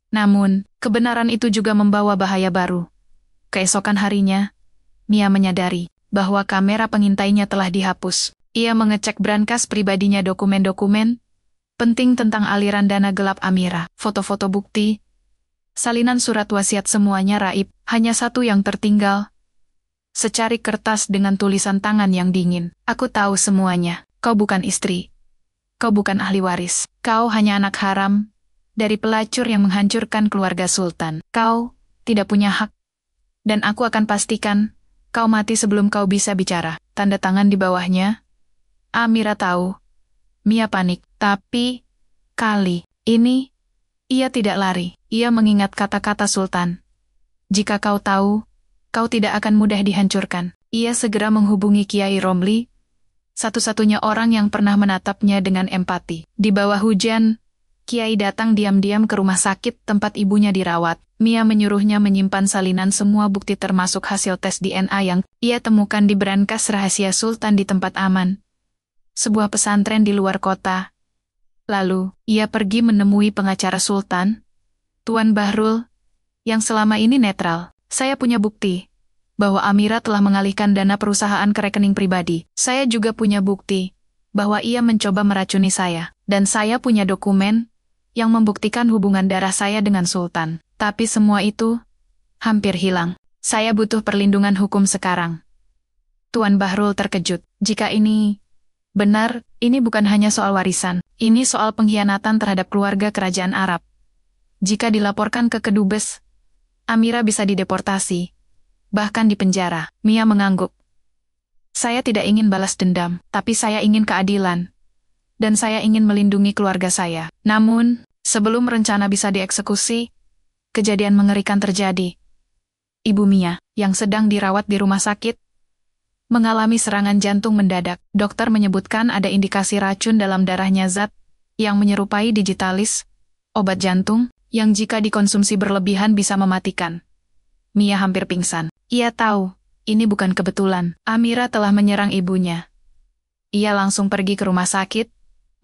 Namun, kebenaran itu juga membawa bahaya baru. Keesokan harinya, Mia menyadari bahwa kamera pengintainya telah dihapus. Ia mengecek brankas pribadinya, dokumen-dokumen penting tentang aliran dana gelap Amira, foto-foto bukti, salinan surat wasiat, semuanya raib. Hanya satu yang tertinggal. Secari kertas dengan tulisan tangan yang dingin. Aku tahu semuanya. Kau bukan istri. Kau bukan ahli waris. Kau hanya anak haram dari pelacur yang menghancurkan keluarga Sultan. Kau tidak punya hak. Dan aku akan pastikan kau mati sebelum kau bisa bicara. Tanda tangan di bawahnya. Amira tahu. Mia panik. Tapi kali ini ia tidak lari. Ia mengingat kata-kata Sultan. Jika kau tahu, kau tidak akan mudah dihancurkan. Ia segera menghubungi Kiai Romli, satu-satunya orang yang pernah menatapnya dengan empati. Di bawah hujan, Kiai datang diam-diam ke rumah sakit tempat ibunya dirawat. Mia menyuruhnya menyimpan salinan semua bukti termasuk hasil tes DNA yang ia temukan di brankas rahasia Sultan di tempat aman, sebuah pesantren di luar kota. Lalu, ia pergi menemui pengacara Sultan, Tuan Bahrul, yang selama ini netral. Saya punya bukti bahwa Amira telah mengalihkan dana perusahaan ke rekening pribadi. Saya juga punya bukti bahwa ia mencoba meracuni saya. Dan saya punya dokumen yang membuktikan hubungan darah saya dengan Sultan. Tapi semua itu hampir hilang. Saya butuh perlindungan hukum sekarang. Tuan Bahrul terkejut. Jika ini benar, ini bukan hanya soal warisan. Ini soal pengkhianatan terhadap keluarga kerajaan Arab. Jika dilaporkan ke Kedubes, Amira bisa dideportasi, bahkan dipenjara. Mia mengangguk. Saya tidak ingin balas dendam, tapi saya ingin keadilan. Dan saya ingin melindungi keluarga saya. Namun, sebelum rencana bisa dieksekusi, kejadian mengerikan terjadi. Ibu Mia, yang sedang dirawat di rumah sakit, mengalami serangan jantung mendadak. Dokter menyebutkan ada indikasi racun dalam darahnya, zat yang menyerupai digitalis, obat jantung, yang jika dikonsumsi berlebihan bisa mematikan. Mia hampir pingsan. Ia tahu, ini bukan kebetulan. Amira telah menyerang ibunya. Ia langsung pergi ke rumah sakit,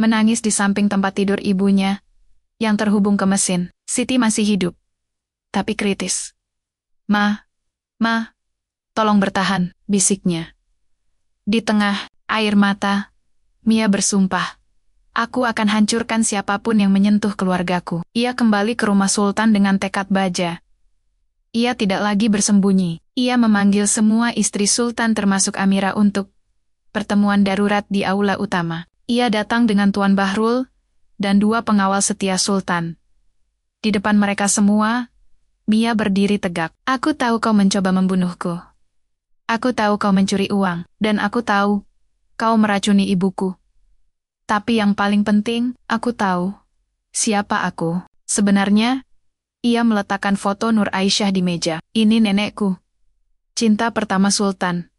menangis di samping tempat tidur ibunya, yang terhubung ke mesin. Siti masih hidup, tapi kritis. Ma, tolong bertahan, bisiknya. Di tengah air mata, Mia bersumpah, aku akan hancurkan siapapun yang menyentuh keluargaku. Ia kembali ke rumah Sultan dengan tekad baja. Ia tidak lagi bersembunyi. Ia memanggil semua istri Sultan termasuk Amira untuk pertemuan darurat di aula utama. Ia datang dengan Tuan Bahrul dan 2 pengawal setia Sultan. Di depan mereka semua, Mia berdiri tegak. Aku tahu kau mencoba membunuhku. Aku tahu kau mencuri uang, dan aku tahu kau meracuni ibuku. Tapi yang paling penting, aku tahu siapa aku. Sebenarnya, ia meletakkan foto Nur Aisyah di meja. Ini nenekku. Cinta pertama Sultan.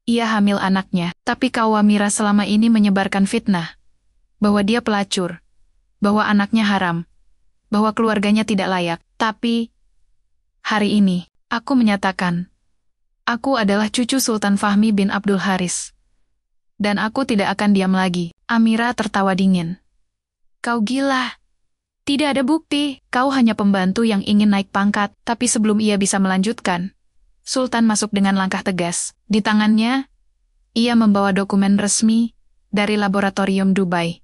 Ia hamil anaknya, tapi kau Amira selama ini menyebarkan fitnah. Bahwa dia pelacur. Bahwa anaknya haram. Bahwa keluarganya tidak layak. Tapi, hari ini, aku menyatakan, aku adalah cucu Sultan Fahmi bin Abdul Haris. Dan aku tidak akan diam lagi. Amira tertawa dingin. Kau gila. Tidak ada bukti, kau hanya pembantu yang ingin naik pangkat, tapi sebelum ia bisa melanjutkan, Sultan masuk dengan langkah tegas. Di tangannya, ia membawa dokumen resmi dari laboratorium Dubai.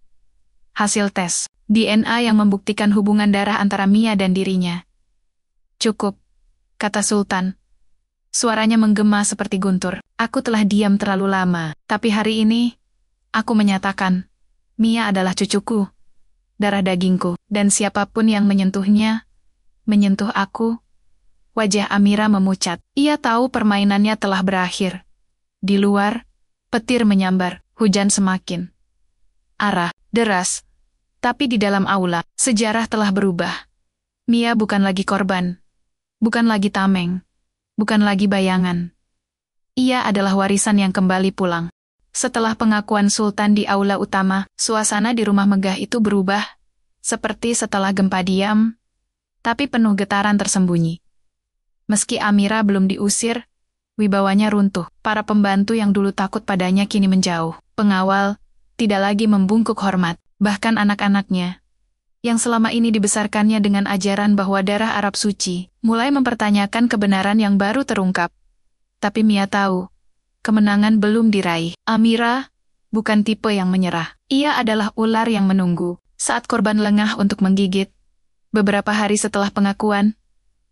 Hasil tes DNA yang membuktikan hubungan darah antara Mia dan dirinya. Cukup, kata Sultan. Suaranya menggema seperti guntur. Aku telah diam terlalu lama, tapi hari ini, aku menyatakan, Mia adalah cucuku. Darah dagingku, dan siapapun yang menyentuhnya, menyentuh aku. Wajah Amira memucat. Ia tahu permainannya telah berakhir. Di luar, petir menyambar, hujan semakin arah, deras. Tapi di dalam aula, sejarah telah berubah. Mia bukan lagi korban. Bukan lagi tameng. Bukan lagi bayangan. Ia adalah warisan yang kembali pulang. Setelah pengakuan Sultan di aula utama, suasana di rumah megah itu berubah, seperti setelah gempa diam, tapi penuh getaran tersembunyi. Meski Amira belum diusir, wibawanya runtuh. Para pembantu yang dulu takut padanya kini menjauh. Pengawal tidak lagi membungkuk hormat. Bahkan anak-anaknya, yang selama ini dibesarkannya dengan ajaran bahwa darah Arab suci, mulai mempertanyakan kebenaran yang baru terungkap. Tapi Mia tahu, kemenangan belum diraih. Amira bukan tipe yang menyerah. Ia adalah ular yang menunggu. Saat korban lengah untuk menggigit, beberapa hari setelah pengakuan,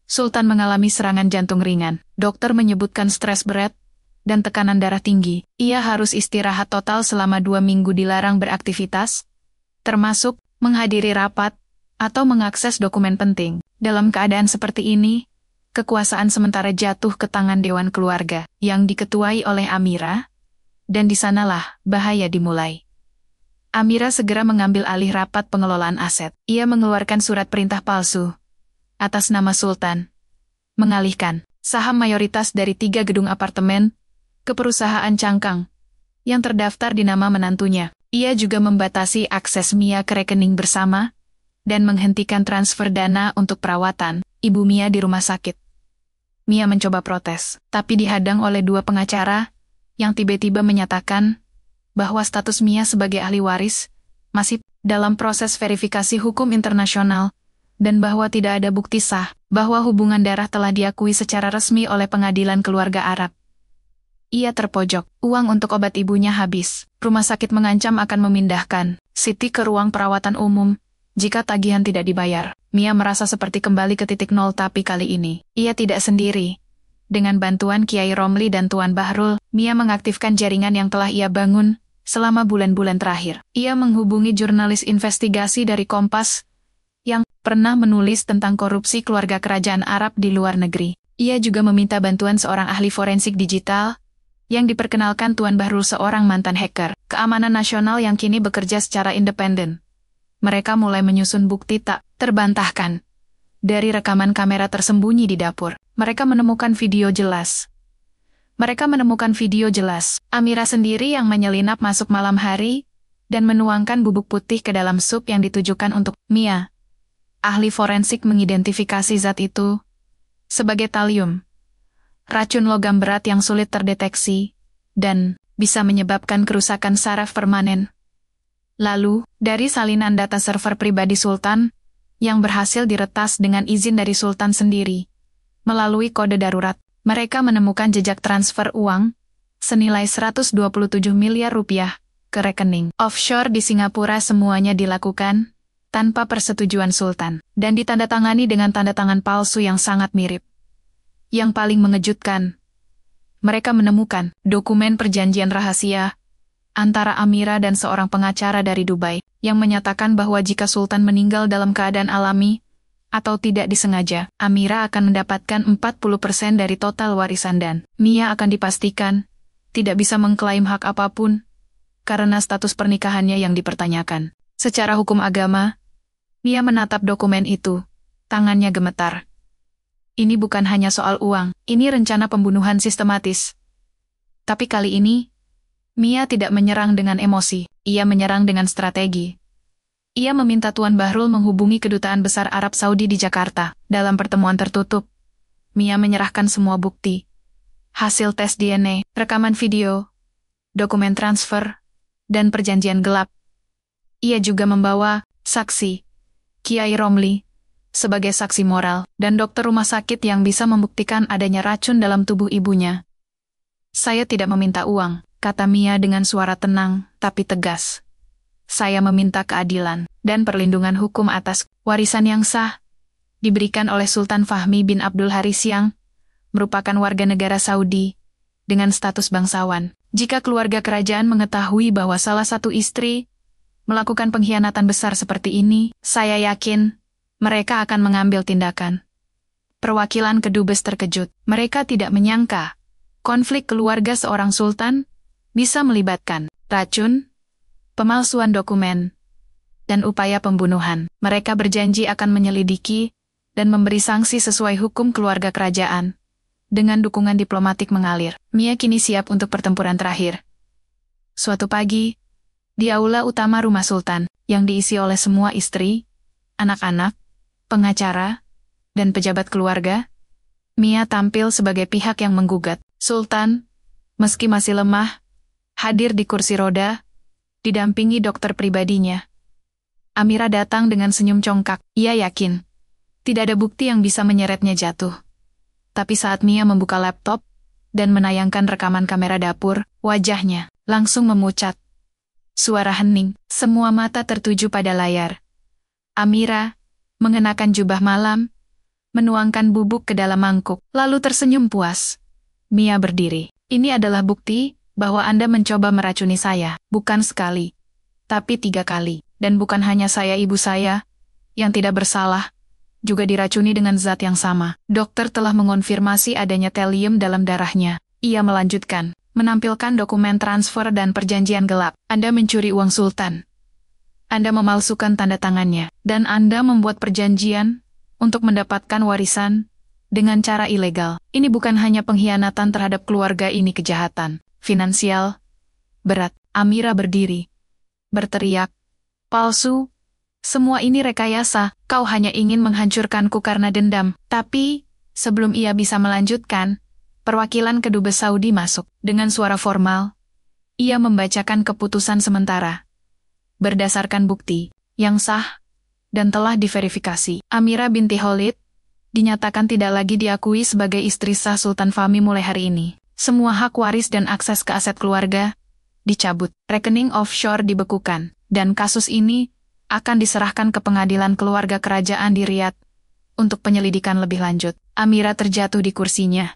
Sultan mengalami serangan jantung ringan. Dokter menyebutkan stres berat dan tekanan darah tinggi. Ia harus istirahat total selama 2 minggu, dilarang beraktivitas, termasuk menghadiri rapat atau mengakses dokumen penting. Dalam keadaan seperti ini, kekuasaan sementara jatuh ke tangan Dewan Keluarga yang diketuai oleh Amira, dan di sanalah bahaya dimulai. Amira segera mengambil alih rapat pengelolaan aset. Ia mengeluarkan surat perintah palsu atas nama Sultan, mengalihkan saham mayoritas dari 3 gedung apartemen ke perusahaan cangkang yang terdaftar di nama menantunya. Ia juga membatasi akses Mia ke rekening bersama dan menghentikan transfer dana untuk perawatan ibu Mia di rumah sakit. Mia mencoba protes, tapi dihadang oleh 2 pengacara yang tiba-tiba menyatakan bahwa status Mia sebagai ahli waris masih dalam proses verifikasi hukum internasional dan bahwa tidak ada bukti sah bahwa hubungan darah telah diakui secara resmi oleh pengadilan keluarga Arab. Ia terpojok. Uang untuk obat ibunya habis. Rumah sakit mengancam akan memindahkan Siti ke ruang perawatan umum jika tagihan tidak dibayar. Mia merasa seperti kembali ke titik nol, tapi kali ini ia tidak sendiri. Dengan bantuan Kiai Romli dan Tuan Bahrul, Mia mengaktifkan jaringan yang telah ia bangun selama bulan-bulan terakhir. Ia menghubungi jurnalis investigasi dari Kompas yang pernah menulis tentang korupsi keluarga kerajaan Arab di luar negeri. Ia juga meminta bantuan seorang ahli forensik digital yang diperkenalkan Tuan Bahrul, seorang mantan hacker keamanan nasional yang kini bekerja secara independen. Mereka mulai menyusun bukti tak terbantahkan. Dari rekaman kamera tersembunyi di dapur, mereka menemukan video jelas. Amira sendiri yang menyelinap masuk malam hari dan menuangkan bubuk putih ke dalam sup yang ditujukan untuk Mia. Ahli forensik mengidentifikasi zat itu sebagai talium, racun logam berat yang sulit terdeteksi dan bisa menyebabkan kerusakan saraf permanen. Lalu, dari salinan data server pribadi Sultan, yang berhasil diretas dengan izin dari Sultan sendiri, melalui kode darurat, mereka menemukan jejak transfer uang senilai 127 miliar rupiah ke rekening offshore di Singapura. Semuanya dilakukan tanpa persetujuan Sultan, dan ditandatangani dengan tanda tangan palsu yang sangat mirip. Yang paling mengejutkan, mereka menemukan dokumen perjanjian rahasia antara Amira dan seorang pengacara dari Dubai, yang menyatakan bahwa jika Sultan meninggal dalam keadaan alami atau tidak disengaja, Amira akan mendapatkan 40% dari total warisan dan Mia akan dipastikan tidak bisa mengklaim hak apapun karena status pernikahannya yang dipertanyakan. Secara hukum agama, Mia menatap dokumen itu, tangannya gemetar. Ini bukan hanya soal uang, ini rencana pembunuhan sistematis. Tapi kali ini, Mia tidak menyerang dengan emosi, ia menyerang dengan strategi. Ia meminta Tuan Bahrul menghubungi Kedutaan Besar Arab Saudi di Jakarta. Dalam pertemuan tertutup, Mia menyerahkan semua bukti, hasil tes DNA, rekaman video, dokumen transfer, dan perjanjian gelap. Ia juga membawa saksi, Kiai Romli, sebagai saksi moral, dan dokter rumah sakit yang bisa membuktikan adanya racun dalam tubuh ibunya. Saya tidak meminta uang, kata Mia dengan suara tenang tapi tegas. Saya meminta keadilan dan perlindungan hukum atas warisan yang sah diberikan oleh Sultan Fahmi bin Abdul Haris yang merupakan warga negara Saudi dengan status bangsawan. Jika keluarga kerajaan mengetahui bahwa salah satu istri melakukan pengkhianatan besar seperti ini, saya yakin mereka akan mengambil tindakan. Perwakilan Kedubes terkejut. Mereka tidak menyangka konflik keluarga seorang sultan bisa melibatkan racun, pemalsuan dokumen, dan upaya pembunuhan. Mereka berjanji akan menyelidiki dan memberi sanksi sesuai hukum keluarga kerajaan. Dengan dukungan diplomatik mengalir, Mia kini siap untuk pertempuran terakhir. Suatu pagi, di aula utama rumah Sultan, yang diisi oleh semua istri, anak-anak, pengacara, dan pejabat keluarga, Mia tampil sebagai pihak yang menggugat. Sultan, meski masih lemah, hadir di kursi roda, didampingi dokter pribadinya. Amira datang dengan senyum congkak. Ia yakin tidak ada bukti yang bisa menyeretnya jatuh. Tapi saat Mia membuka laptop dan menayangkan rekaman kamera dapur, wajahnya langsung memucat. Suara hening, semua mata tertuju pada layar. Amira mengenakan jubah malam, menuangkan bubuk ke dalam mangkuk, lalu tersenyum puas. Mia berdiri. Ini adalah bukti bahwa Anda mencoba meracuni saya, bukan sekali, tapi 3 kali. Dan bukan hanya saya, ibu saya, yang tidak bersalah, juga diracuni dengan zat yang sama. Dokter telah mengonfirmasi adanya telium dalam darahnya. Ia melanjutkan, menampilkan dokumen transfer dan perjanjian gelap. Anda mencuri uang Sultan. Anda memalsukan tanda tangannya, dan Anda membuat perjanjian untuk mendapatkan warisan dengan cara ilegal. Ini bukan hanya pengkhianatan terhadap keluarga, ini kejahatan finansial berat. Amira berdiri, berteriak, palsu, semua ini rekayasa, kau hanya ingin menghancurkanku karena dendam. Tapi, sebelum ia bisa melanjutkan, perwakilan Kedubes Saudi masuk. Dengan suara formal, ia membacakan keputusan sementara. Berdasarkan bukti yang sah dan telah diverifikasi, Amira binti Khalid dinyatakan tidak lagi diakui sebagai istri sah Sultan Fahmi mulai hari ini. Semua hak waris dan akses ke aset keluarga dicabut, rekening offshore dibekukan, dan kasus ini akan diserahkan ke pengadilan keluarga kerajaan di Riyadh untuk penyelidikan lebih lanjut. Amira terjatuh di kursinya.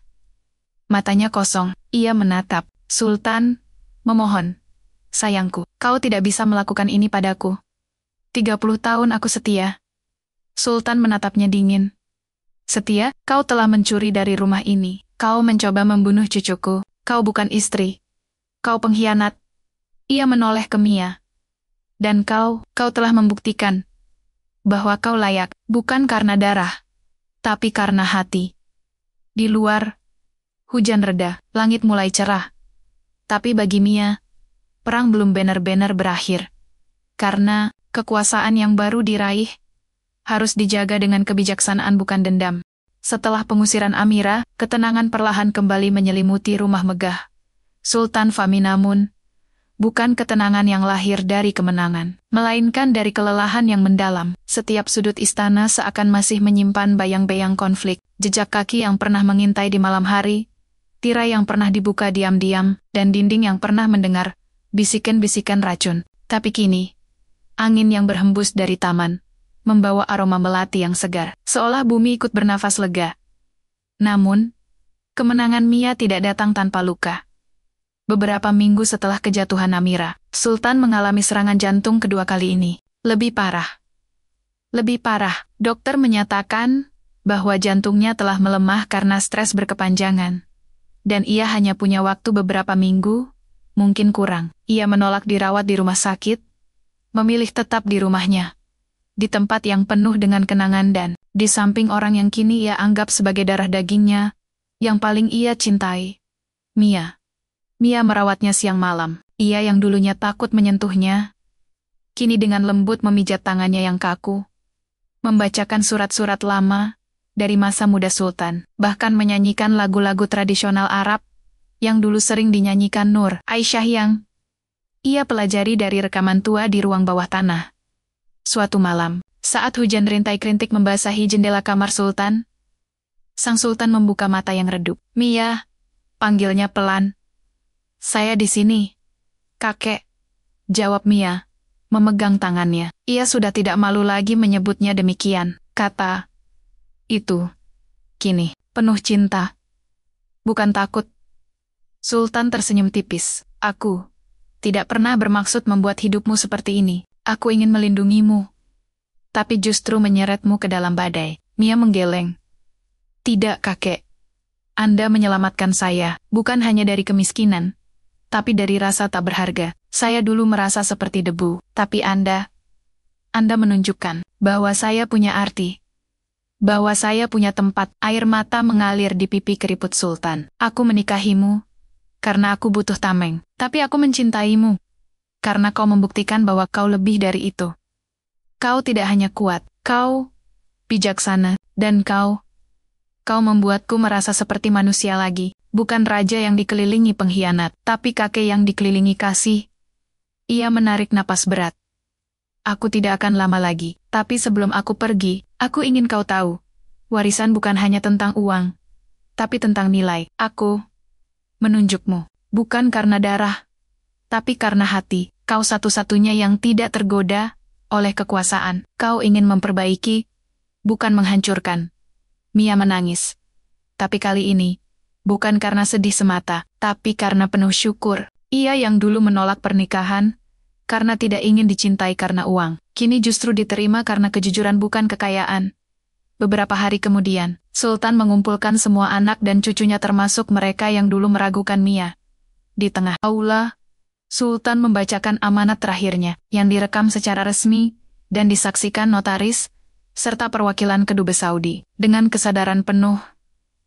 Matanya kosong, ia menatap Sultan, memohon. Sayangku, kau tidak bisa melakukan ini padaku. 30 tahun aku setia. Sultan menatapnya dingin. Setia, kau telah mencuri dari rumah ini. Kau mencoba membunuh cucuku. Kau bukan istri. Kau pengkhianat. Ia menoleh ke Mia. Dan kau telah membuktikan bahwa kau layak, bukan karena darah, tapi karena hati. Di luar, hujan reda, langit mulai cerah. Tapi bagi Mia, perang belum benar-benar berakhir. Karena kekuasaan yang baru diraih harus dijaga dengan kebijaksanaan, bukan dendam. Setelah pengusiran Amira, ketenangan perlahan kembali menyelimuti rumah megah Sultan Fahmi. Namun, bukan ketenangan yang lahir dari kemenangan, melainkan dari kelelahan yang mendalam. Setiap sudut istana seakan masih menyimpan bayang-bayang konflik, jejak kaki yang pernah mengintai di malam hari, tirai yang pernah dibuka diam-diam, dan dinding yang pernah mendengar bisikan-bisikan racun. Tapi kini, angin yang berhembus dari taman membawa aroma melati yang segar, seolah bumi ikut bernafas lega. Namun, kemenangan Mia tidak datang tanpa luka. Beberapa minggu setelah kejatuhan Amira, Sultan mengalami serangan jantung kedua kali ini. Lebih parah. Lebih parah, dokter menyatakan bahwa jantungnya telah melemah karena stres berkepanjangan. Dan ia hanya punya waktu beberapa minggu, mungkin kurang. Ia menolak dirawat di rumah sakit, memilih tetap di rumahnya, di tempat yang penuh dengan kenangan dan di samping orang yang kini ia anggap sebagai darah dagingnya, yang paling ia cintai, Mia. Mia merawatnya siang malam. Ia yang dulunya takut menyentuhnya, kini dengan lembut memijat tangannya yang kaku, membacakan surat-surat lama dari masa muda Sultan, bahkan menyanyikan lagu-lagu tradisional Arab yang dulu sering dinyanyikan Nur Aisyah yang ia pelajari dari rekaman tua di ruang bawah tanah. Suatu malam, saat hujan rintai-kerintik membasahi jendela kamar Sultan, sang Sultan membuka mata yang redup. "Mia," panggilnya pelan. "Saya di sini, kakek," jawab Mia, memegang tangannya. Ia sudah tidak malu lagi menyebutnya demikian. Kata itu, kini, penuh cinta, bukan takut. Sultan tersenyum tipis. "Aku tidak pernah bermaksud membuat hidupmu seperti ini. Aku ingin melindungimu, tapi justru menyeretmu ke dalam badai." Mia menggeleng. "Tidak, kakek. Anda menyelamatkan saya, bukan hanya dari kemiskinan, tapi dari rasa tak berharga. Saya dulu merasa seperti debu, tapi Anda menunjukkan bahwa saya punya arti, bahwa saya punya tempat." Air mata mengalir di pipi keriput Sultan. "Aku menikahimu karena aku butuh tameng, tapi aku mencintaimu karena kau membuktikan bahwa kau lebih dari itu. Kau tidak hanya kuat, kau bijaksana, dan kau membuatku merasa seperti manusia lagi, bukan raja yang dikelilingi pengkhianat, tapi kakek yang dikelilingi kasih." Ia menarik napas berat. "Aku tidak akan lama lagi, tapi sebelum aku pergi, aku ingin kau tahu, warisan bukan hanya tentang uang, tapi tentang nilai. Aku menunjukmu, bukan karena darah, tapi karena hati. Kau satu-satunya yang tidak tergoda oleh kekuasaan. Kau ingin memperbaiki, bukan menghancurkan." Mia menangis. Tapi kali ini, bukan karena sedih semata, tapi karena penuh syukur. Ia yang dulu menolak pernikahan, karena tidak ingin dicintai karena uang, kini justru diterima karena kejujuran bukan kekayaan. Beberapa hari kemudian, Sultan mengumpulkan semua anak dan cucunya termasuk mereka yang dulu meragukan Mia. Di tengah aula, Sultan membacakan amanat terakhirnya, yang direkam secara resmi dan disaksikan notaris, serta perwakilan kedubes Saudi. Dengan kesadaran penuh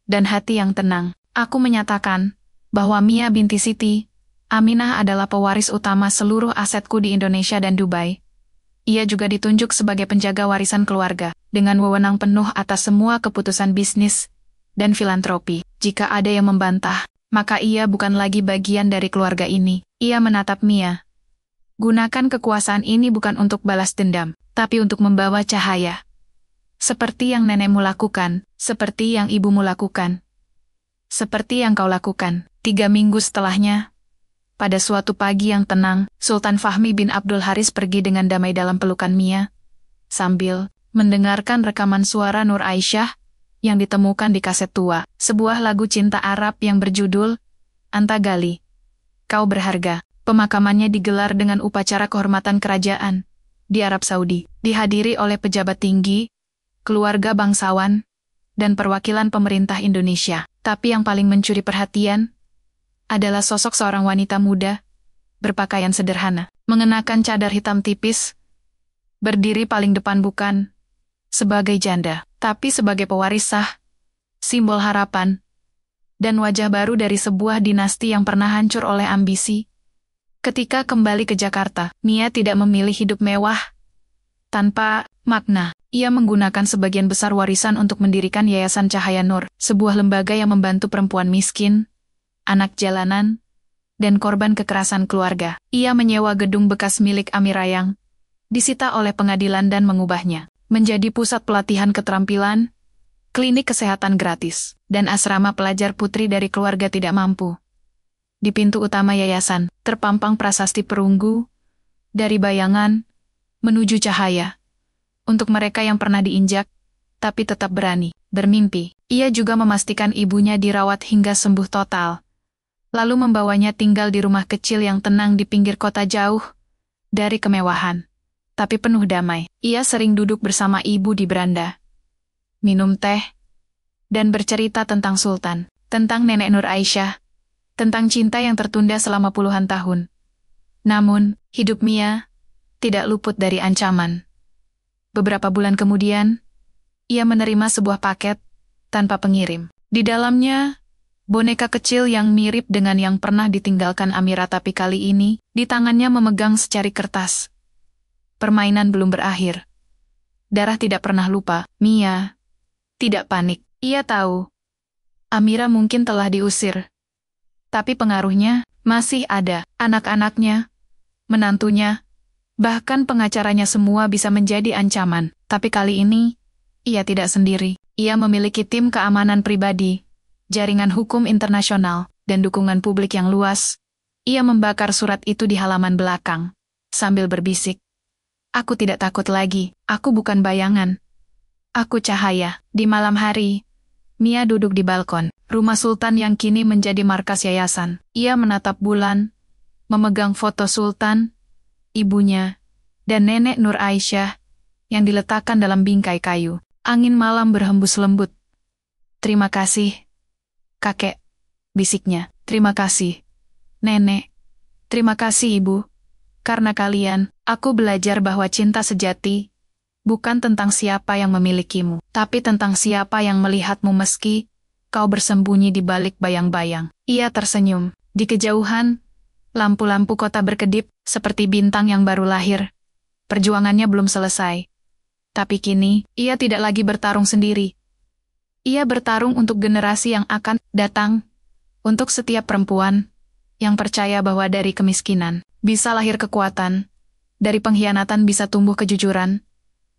dan hati yang tenang, aku menyatakan bahwa Mia binti Siti Aminah adalah pewaris utama seluruh asetku di Indonesia dan Dubai. Ia juga ditunjuk sebagai penjaga warisan keluarga, dengan wewenang penuh atas semua keputusan bisnis dan filantropi. Jika ada yang membantah, maka ia bukan lagi bagian dari keluarga ini. Ia menatap Mia. "Gunakan kekuasaan ini bukan untuk balas dendam, tapi untuk membawa cahaya. Seperti yang nenekmu lakukan, seperti yang ibumu lakukan, seperti yang kau lakukan." 3 minggu setelahnya, pada suatu pagi yang tenang, Sultan Fahmi bin Abdul Haris pergi dengan damai dalam pelukan Mia, sambil mendengarkan rekaman suara Nur Aisyah yang ditemukan di kaset tua, sebuah lagu cinta Arab yang berjudul Anta Gali, Kau Berharga. Pemakamannya digelar dengan upacara kehormatan kerajaan di Arab Saudi, dihadiri oleh pejabat tinggi, keluarga bangsawan, dan perwakilan pemerintah Indonesia. Tapi yang paling mencuri perhatian adalah sosok seorang wanita muda, berpakaian sederhana, mengenakan cadar hitam tipis, berdiri paling depan bukan sebagai janda, tapi sebagai pewaris sah, simbol harapan, dan wajah baru dari sebuah dinasti yang pernah hancur oleh ambisi. Ketika kembali ke Jakarta, Mia tidak memilih hidup mewah tanpa makna. Ia menggunakan sebagian besar warisan untuk mendirikan Yayasan Cahaya Nur, sebuah lembaga yang membantu perempuan miskin, anak jalanan, dan korban kekerasan keluarga. Ia menyewa gedung bekas milik Amira yang disita oleh pengadilan dan mengubahnya menjadi pusat pelatihan keterampilan, klinik kesehatan gratis, dan asrama pelajar putri dari keluarga tidak mampu. Di pintu utama yayasan, terpampang prasasti perunggu, dari bayangan menuju cahaya. Untuk mereka yang pernah diinjak, tapi tetap berani bermimpi. Ia juga memastikan ibunya dirawat hingga sembuh total. Lalu membawanya tinggal di rumah kecil yang tenang di pinggir kota jauh dari kemewahan, tapi penuh damai. Ia sering duduk bersama ibu di beranda, minum teh, dan bercerita tentang Sultan, tentang nenek Nur Aisyah, tentang cinta yang tertunda selama puluhan tahun. Namun, hidup Mia tidak luput dari ancaman. Beberapa bulan kemudian, ia menerima sebuah paket tanpa pengirim. Di dalamnya, boneka kecil yang mirip dengan yang pernah ditinggalkan Amira, tapi kali ini, di tangannya memegang secari kertas. Permainan belum berakhir. Darah tidak pernah lupa. Mia tidak panik. Ia tahu, Amira mungkin telah diusir. Tapi pengaruhnya masih ada. Anak-anaknya, menantunya, bahkan pengacaranya semua bisa menjadi ancaman. Tapi kali ini, ia tidak sendiri. Ia memiliki tim keamanan pribadi, jaringan hukum internasional, dan dukungan publik yang luas. Ia membakar surat itu di halaman belakang, sambil berbisik, "Aku tidak takut lagi, aku bukan bayangan. Aku cahaya." Di malam hari, Mia duduk di balkon, rumah Sultan yang kini menjadi markas yayasan. Ia menatap bulan, memegang foto Sultan, ibunya, dan nenek Nur Aisyah yang diletakkan dalam bingkai kayu. Angin malam berhembus lembut. "Terima kasih, kakek," bisiknya. "Terima kasih, nenek. Terima kasih, ibu. Karena kalian, aku belajar bahwa cinta sejati bukan tentang siapa yang memilikimu, tapi tentang siapa yang melihatmu meski kau bersembunyi di balik bayang-bayang." Ia tersenyum. Di kejauhan, lampu-lampu kota berkedip seperti bintang yang baru lahir. Perjuangannya belum selesai. Tapi kini, ia tidak lagi bertarung sendiri. Ia bertarung untuk generasi yang akan datang, untuk setiap perempuan yang percaya bahwa dari kemiskinan bisa lahir kekuatan, dari pengkhianatan bisa tumbuh kejujuran,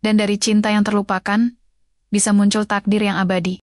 dan dari cinta yang terlupakan bisa muncul takdir yang abadi.